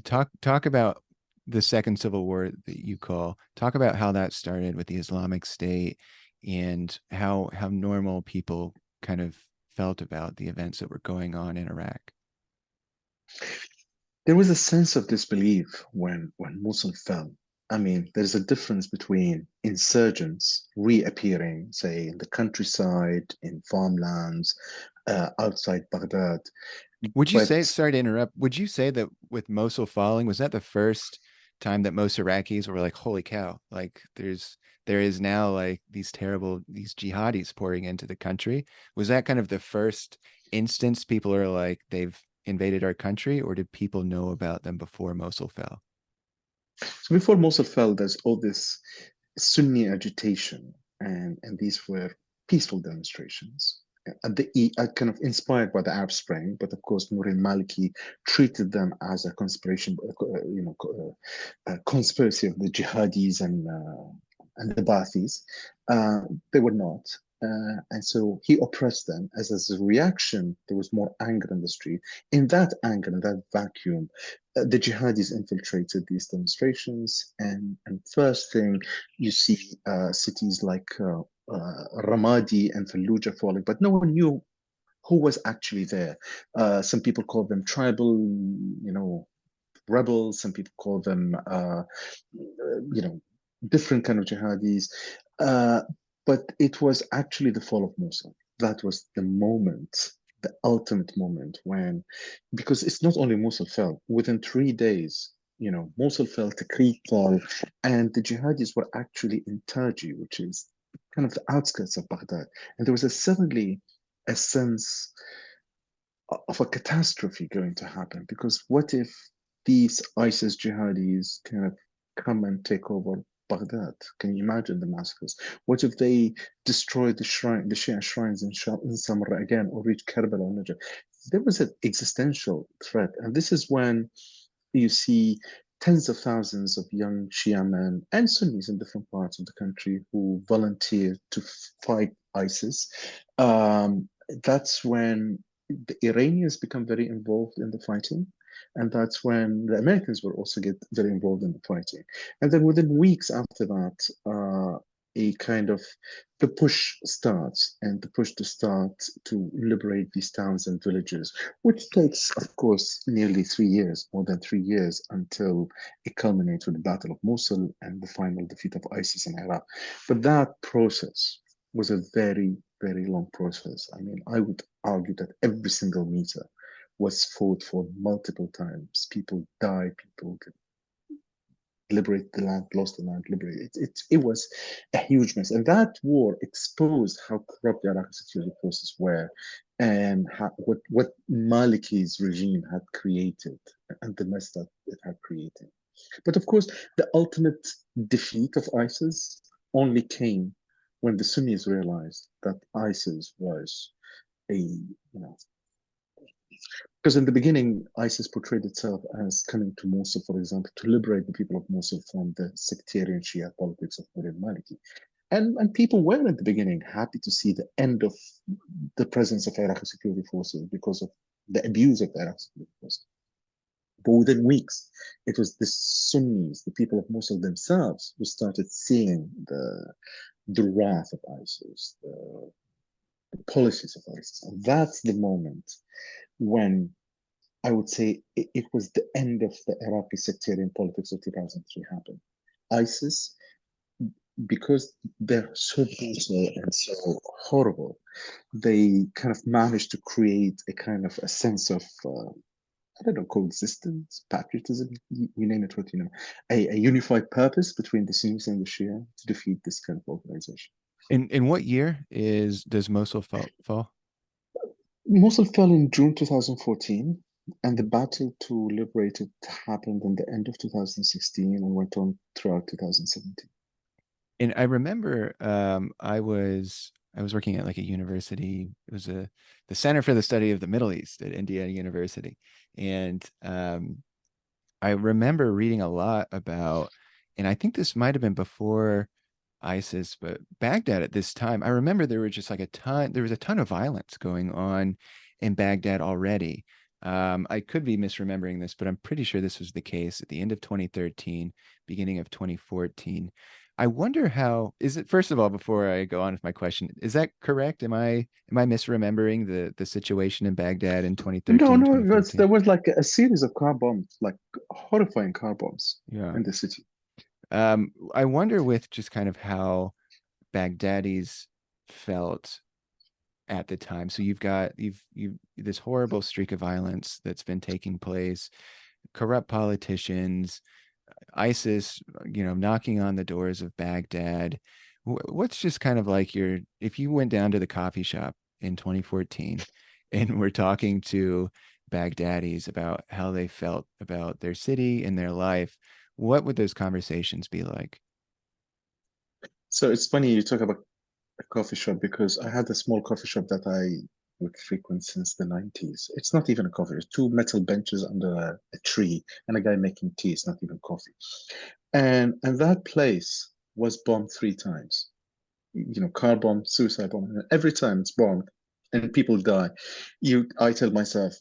talk about the Second Civil War that you call. Talk about how that started with the Islamic State and how normal people kind of felt about the events that were going on in Iraq. There was a sense of disbelief when Mosul fell. I mean, there's a difference between insurgents reappearing, say, in the countryside, in farmlands, outside Baghdad. Would you say, But sorry to interrupt, would you say that with Mosul falling, was that the first time that most Iraqis were like, holy cow, like there is now like these jihadis pouring into the country? Was that kind of the first instance people are like, they've invaded our country, or did people know about them before Mosul fell? so before Mosul fell, there's all this Sunni agitation, and these were peaceful demonstrations. Kind of inspired by the Arab Spring, but of course, Nour al-Maliki treated them as a conspiration, a conspiracy of the jihadis and the Ba'athis. They were not. And so he oppressed them. As a reaction, there was more anger in the street. In that anger, in that vacuum, the jihadis infiltrated these demonstrations. And first thing, you see cities like Ramadi and Fallujah falling, but no one knew who was actually there. Some people call them tribal, rebels. Some people call them, different kind of jihadis. Uh, but it was actually the fall of Mosul. That was the moment, the ultimate moment when, because it's not only Mosul fell, within 3 days, Mosul fell, Tikrit fell, and the jihadis were actually in Taji, which is kind of the outskirts of Baghdad. And there was suddenly a sense of a catastrophe going to happen, because what if these ISIS jihadis kind of come and take over Baghdad? Can you imagine the massacres? What if they destroy the Shia shrines in Samarra again, or reach Karbala or Najaf? There was an existential threat, and this is when you see tens of thousands of young Shia men and Sunnis in different parts of the country who volunteer to fight ISIS. That's when the Iranians become very involved in the fighting. And that's when the Americans will also get very involved in the fighting. And then within weeks after that, a kind of the push starts, and the push to start to liberate these towns and villages, which takes, of course, nearly 3 years, more than 3 years, until it culminates with the Battle of Mosul and the final defeat of ISIS in Iraq. But that process was a very, very long process. I mean, I would argue that every single meter was fought for multiple times. People died, people liberate the land, lost the land, liberate it. It was a huge mess. And that war exposed how corrupt the Iraqi security forces were, and what Maliki's regime had created, and the mess that it had created. But of course, the ultimate defeat of ISIS only came when the Sunnis realized that ISIS was because in the beginning, ISIS portrayed itself as coming to Mosul, for example, to liberate the people of Mosul from the sectarian Shia politics of Nur al-Maliki. And people were at the beginning happy to see the end of the presence of Iraqi security forces because of the abuse of the Iraqi security forces. But within weeks, it was the Sunnis, the people of Mosul themselves, who started seeing the wrath of ISIS, the policies of ISIS. And that's the moment when I would say it was the end of the Iraqi sectarian politics of 2003 happened. ISIS, because they're so brutal and so horrible, they kind of managed to create a kind of a sense of, I don't know, coexistence, patriotism, you name it, what you know, a unified purpose between the Sunnis and the Shia to defeat this kind of organization. In what year does Mosul fall? Mosul fell in June 2014, and the battle to liberate it happened in the end of 2016 and went on throughout 2017. And I remember I was working at like a university. It was the Center for the Study of the Middle East at Indiana University. And I remember reading a lot about, and I think this might have been before ISIS, but Baghdad at this time, I remember there were just like there was a ton of violence going on in Baghdad already. I could be misremembering this, but I'm pretty sure this was the case at the end of 2013, beginning of 2014. I wonder how is it, first of all, before I go on with my question, is that correct? Am I misremembering the situation in Baghdad in No, 2013, no, there 2014? was like a series of car bombs, like horrifying car bombs Yeah. in the city. I wonder with just kind of how Baghdadis felt at the time. So you've this horrible streak of violence that's been taking place, corrupt politicians, ISIS, knocking on the doors of Baghdad. What's just kind of like if you went down to the coffee shop in 2014 and we're talking to Baghdadis about how they felt about their city and their life, what would those conversations be like? So it's funny you talk about a coffee shop, because I had a small coffee shop that I would frequent since the 90s. It's not even a coffee, it's two metal benches under a tree and a guy making tea. It's not even coffee. And that place was bombed 3 times. car bomb, suicide bomb. And every time it's bombed and people die, I tell myself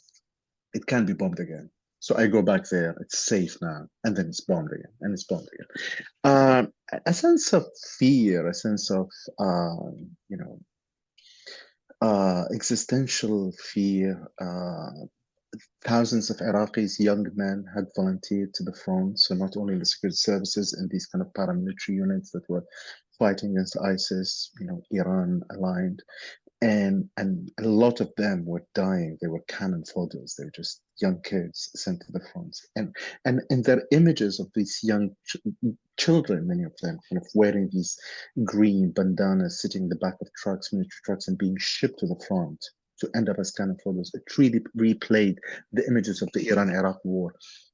it can be bombed again. So I go back there. It's safe now, and then it's bombed again, and it's bombed again. A sense of fear, a sense of you know existential fear. Thousands of Iraqis, young men, had volunteered to the front. So not only in the security services and these kind of paramilitary units that were fighting against ISIS, Iran aligned, and a lot of them were dying. They were cannon fodder. They were just young kids sent to the front, and their images of these young children, many of them kind of wearing these green bandanas, sitting in the back of trucks, military trucks, and being shipped to the front to end up as cannon fodder. It really replayed the images of the Iran-Iraq war.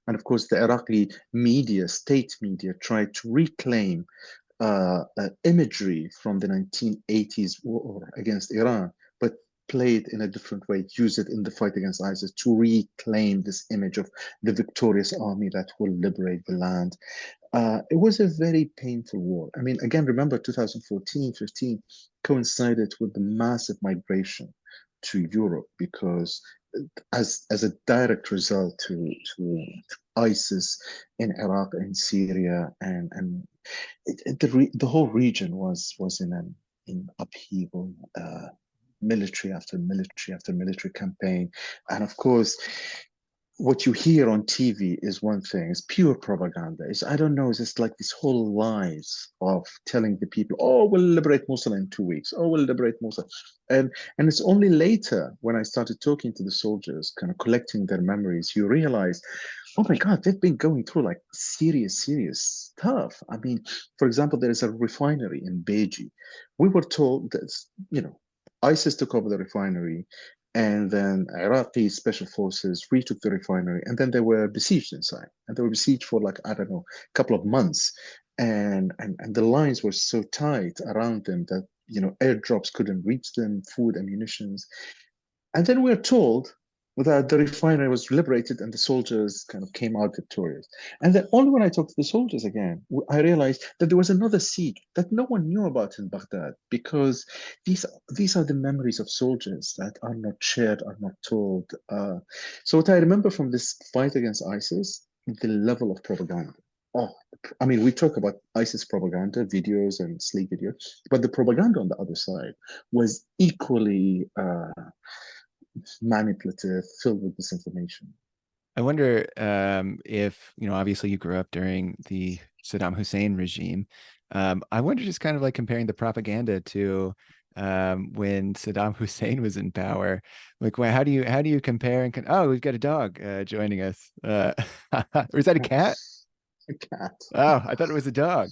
And of course, the Iraqi media, state media, tried to reclaim imagery from the 1980s war against Iran, but played in a different way, use it in the fight against ISIS to reclaim this image of the victorious army that will liberate the land. It was a very painful war. I mean, again, remember 2014, 15 coincided with the massive migration to Europe because as a direct result to ISIS in Iraq and Syria, and the whole region was in upheaval, military after military after military campaign, and of course what you hear on TV is one thing, it's pure propaganda. It's, I don't know, it's just like this whole lies of telling the people, oh, we'll liberate Mosul in 2 weeks. Oh, we'll liberate Mosul. And it's only later when I started talking to the soldiers, kind of collecting their memories, you realize, oh my God, they've been going through like serious stuff. I mean, for example, there is a refinery in Beji. We were told that, ISIS took over the refinery, and then Iraqi special forces retook the refinery, and then they were besieged inside. And they were besieged for like, I don't know, a couple of months. And the lines were so tight around them that, airdrops couldn't reach them, food, ammunitions. And then we're told that the refinery was liberated and the soldiers kind of came out victorious. And then only when I talked to the soldiers again, I realized that there was another siege that no one knew about in Baghdad, because these are the memories of soldiers that are not shared, are not told. So what I remember from this fight against ISIS, the level of propaganda. Oh, I mean, we talk about ISIS propaganda, videos and sleep videos, but the propaganda on the other side was equally manipulative, filled with disinformation. I wonder if, obviously you grew up during the Saddam Hussein regime. I wonder, just kind of like comparing the propaganda to when Saddam Hussein was in power. Like, well, how do you compare and oh, we've got a dog joining us. Or is that a cat? A cat. Oh, I thought it was a dog.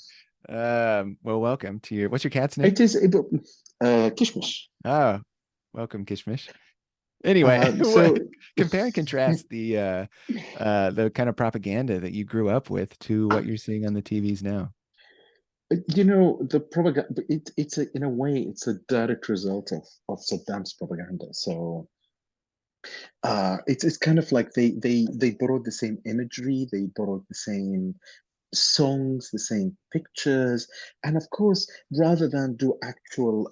Well, welcome to what's your cat's name? It is Kishmish. Oh, welcome, Kishmish. Anyway, So compare and contrast the kind of propaganda that you grew up with to what you're seeing on the TVs now. the propaganda. In a way, it's a direct result of Saddam's propaganda. So it's kind of like they borrowed the same imagery, they borrowed the same songs, the same pictures, and of course, rather than do actual,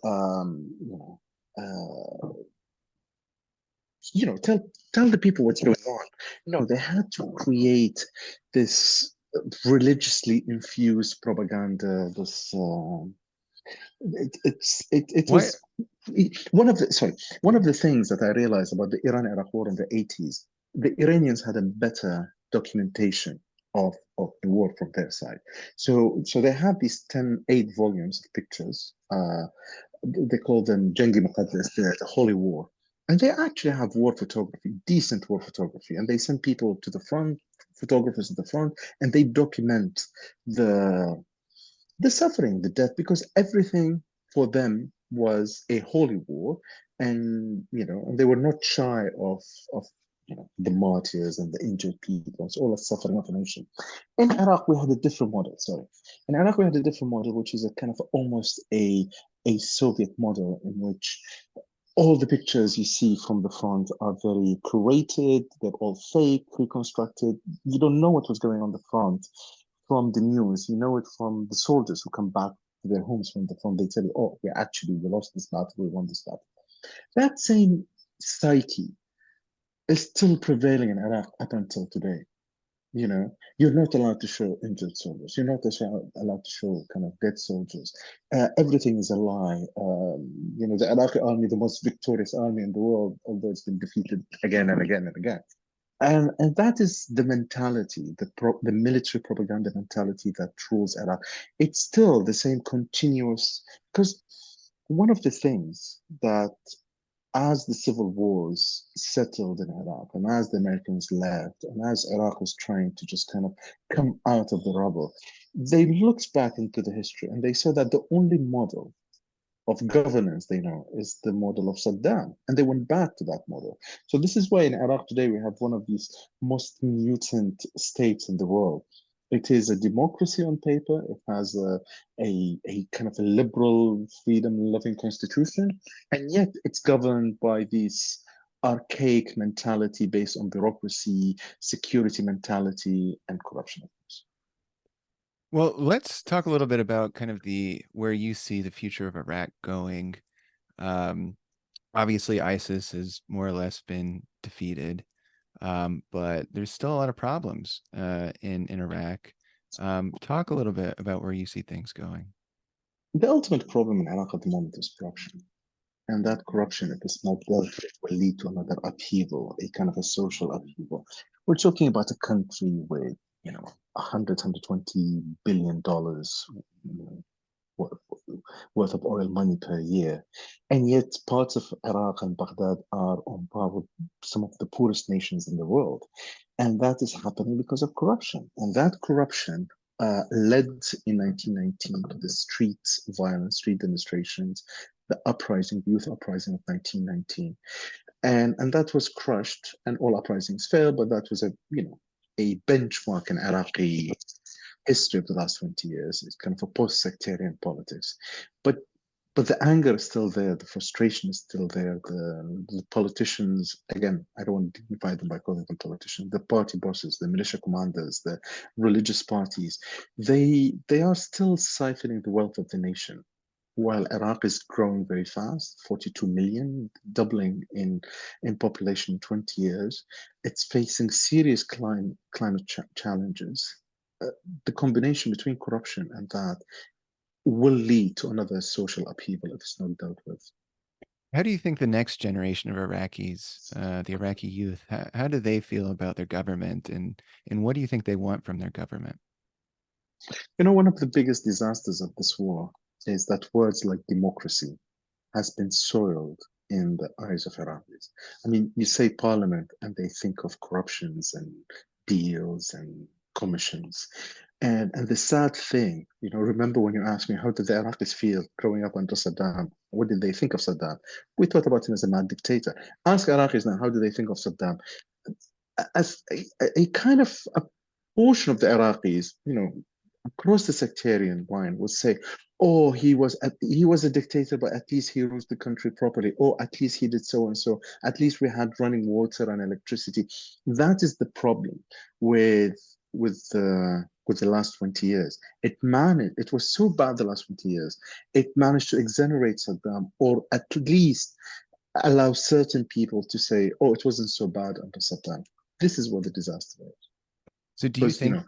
tell the people what's going on. No, they had to create this religiously infused propaganda. It What? was one of the things that I realized about the Iran-Iraq war in the 80s. The Iranians had a better documentation of the war from their side. So they have these 8 volumes of pictures. They call them Jangi Muqaddas, the Holy War. And they actually have war photography, decent war photography. And they send people to the front, photographers at the front, and they document the the suffering, the death, because everything for them was a holy war, and and they were not shy of the martyrs and the injured people. It's all a suffering of a nation. In Iraq, we had a different model. Sorry, in Iraq we had a different model, which is a kind of almost a Soviet model in which all the pictures you see from the front are very curated, they're all fake, reconstructed. You don't know what was going on the front from the news. You know it from the soldiers who come back to their homes from the front, they tell you, oh, we lost this battle, we won this battle. That same psyche is still prevailing in Iraq up until today. You're not allowed to show injured soldiers. You're not allowed to show kind of dead soldiers. Everything is a lie. The Iraqi army, the most victorious army in the world, although it's been defeated again and again and again. And that is the mentality, the military propaganda mentality that rules Iraq. It's still the same continuous, because one of the things that as the civil wars settled in Iraq, and as the Americans left, and as Iraq was trying to just kind of come out of the rubble, they looked back into the history and they saw that the only model of governance they know is the model of Saddam, and they went back to that model. So this is why in Iraq today we have one of these most mutant states in the world. It is a democracy on paper. It has a kind of a liberal, freedom-loving constitution, and yet it's governed by this archaic mentality based on bureaucracy, security mentality, and corruption, of course. Well, let's talk a little bit about kind of where you see the future of Iraq going. Um, Obviously, ISIS has more or less been defeated, but there's still a lot of problems in Iraq. Talk a little bit about where you see things going. The ultimate problem in Iraq at the moment is corruption. And that corruption, if it's not dealt with, will lead to another upheaval, a kind of a social upheaval. We're talking about a country with, 120 billion dollars worth of oil money per year. And yet parts of Iraq and Baghdad are on par with some of the poorest nations in the world. And that is happening because of corruption. And that corruption led in 1919 to the street violence, street demonstrations, the uprising, the youth uprising of 1919. And that was crushed, and all uprisings failed, but that was a benchmark in Iraqi history of the last 20 years. It's kind of a post-sectarian politics. But the anger is still there, the frustration is still there. The politicians, again, I don't want to dignify them by calling them politicians, the party bosses, the militia commanders, the religious parties, they are still siphoning the wealth of the nation. While Iraq is growing very fast, 42 million, doubling in population in 20 years, it's facing serious climate challenges. The combination between corruption and that will lead to another social upheaval if it's not dealt with. How do you think the next generation of Iraqis, the Iraqi youth, how do they feel about their government, and what do you think they want from their government? One of the biggest disasters of this war is that words like democracy has been soiled in the eyes of Iraqis. I mean, you say parliament and they think of corruptions and deals and commissions. And the sad thing, remember when you asked me, how did the Iraqis feel growing up under Saddam? What did they think of Saddam? We thought about him as a mad dictator. Ask Iraqis now, how do they think of Saddam? As a kind of a portion of the Iraqis, across the sectarian line would say, oh, he was a dictator, but at least he ruled the country properly. Oh, at least he did so and so. At least we had running water and electricity. That is the problem with the last 20 years. It was so bad the last 20 years. It managed to exonerate Saddam, or at least allow certain people to say, oh, it wasn't so bad under Saddam. This is what the disaster is. So do you think,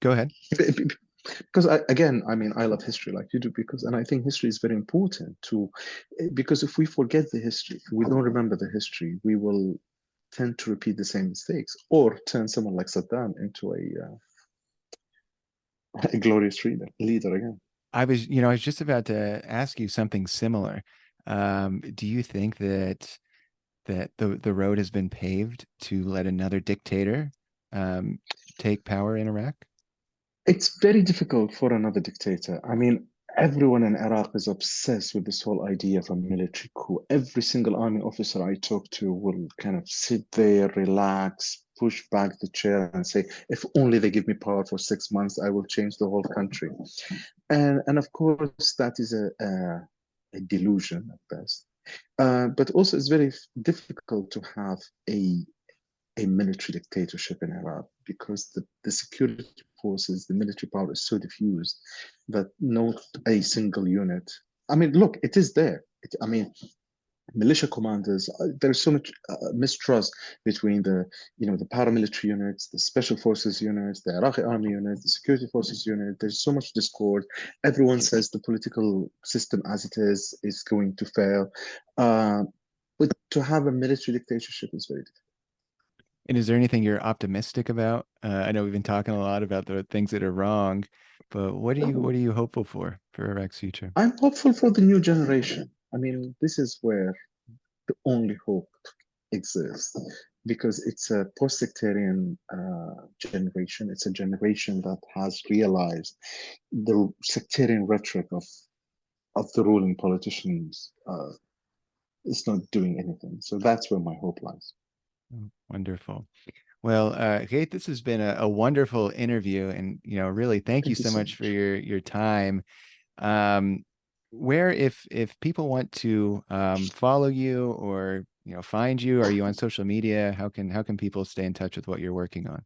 go ahead. Because I love history like you do, and I think history is very important because if we forget the history, if we don't remember the history, we will tend to repeat the same mistakes or turn someone like Saddam into a glorious leader again. I was just about to ask you something similar. Do you think that the road has been paved to let another dictator take power in Iraq? It's very difficult for another dictator. I mean, everyone in Iraq is obsessed with this whole idea of a military coup. Every single army officer I talk to will kind of sit there, relax, push back the chair and say, if only they give me power for 6 months, I will change the whole country. And of course, that is a delusion at best. But also, it's very difficult to have a military dictatorship in Iraq because the security forces, the military power is so diffused that not a single unit. I mean, look, it is there. I mean, militia commanders, there's so much mistrust between the paramilitary units, the special forces units, the Iraqi army units, the security forces unit. There's so much discord. Everyone says the political system as it is going to fail. uh, but to have a military dictatorship is very difficult. And is there anything you're optimistic about? I know we've been talking a lot about the things that are wrong, but what are you hopeful for Iraq's future? I'm hopeful for the new generation. I mean, this is where the only hope exists because it's a post-sectarian generation. It's a generation that has realized the sectarian rhetoric of the ruling politicians is not doing anything. So that's where my hope lies. Oh, wonderful. Well, Ghaith, this has been a wonderful interview, and really thank you Thank you so so much for much. your time. Um, where if people want to follow you or find you, are you on social media? How can people stay in touch with what you're working on?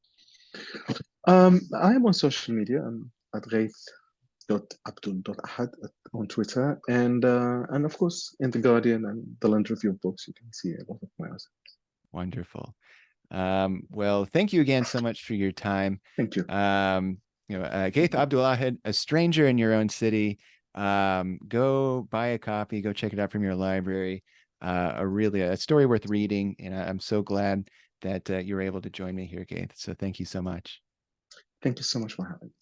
I am on social media. I'm at Ghaith.Abdul.Ahad on Twitter, and of course in the Guardian and the Land Review of Books, you can see a lot of my articles. Wonderful. Well, thank you again so much for your time. Thank you. Ghaith Abdul-Ahad, A Stranger in Your Own City. Go buy a copy, go check it out from your library. A story worth reading, and I'm so glad that you were able to join me here, Ghaith. So thank you so much. Thank you so much for having me.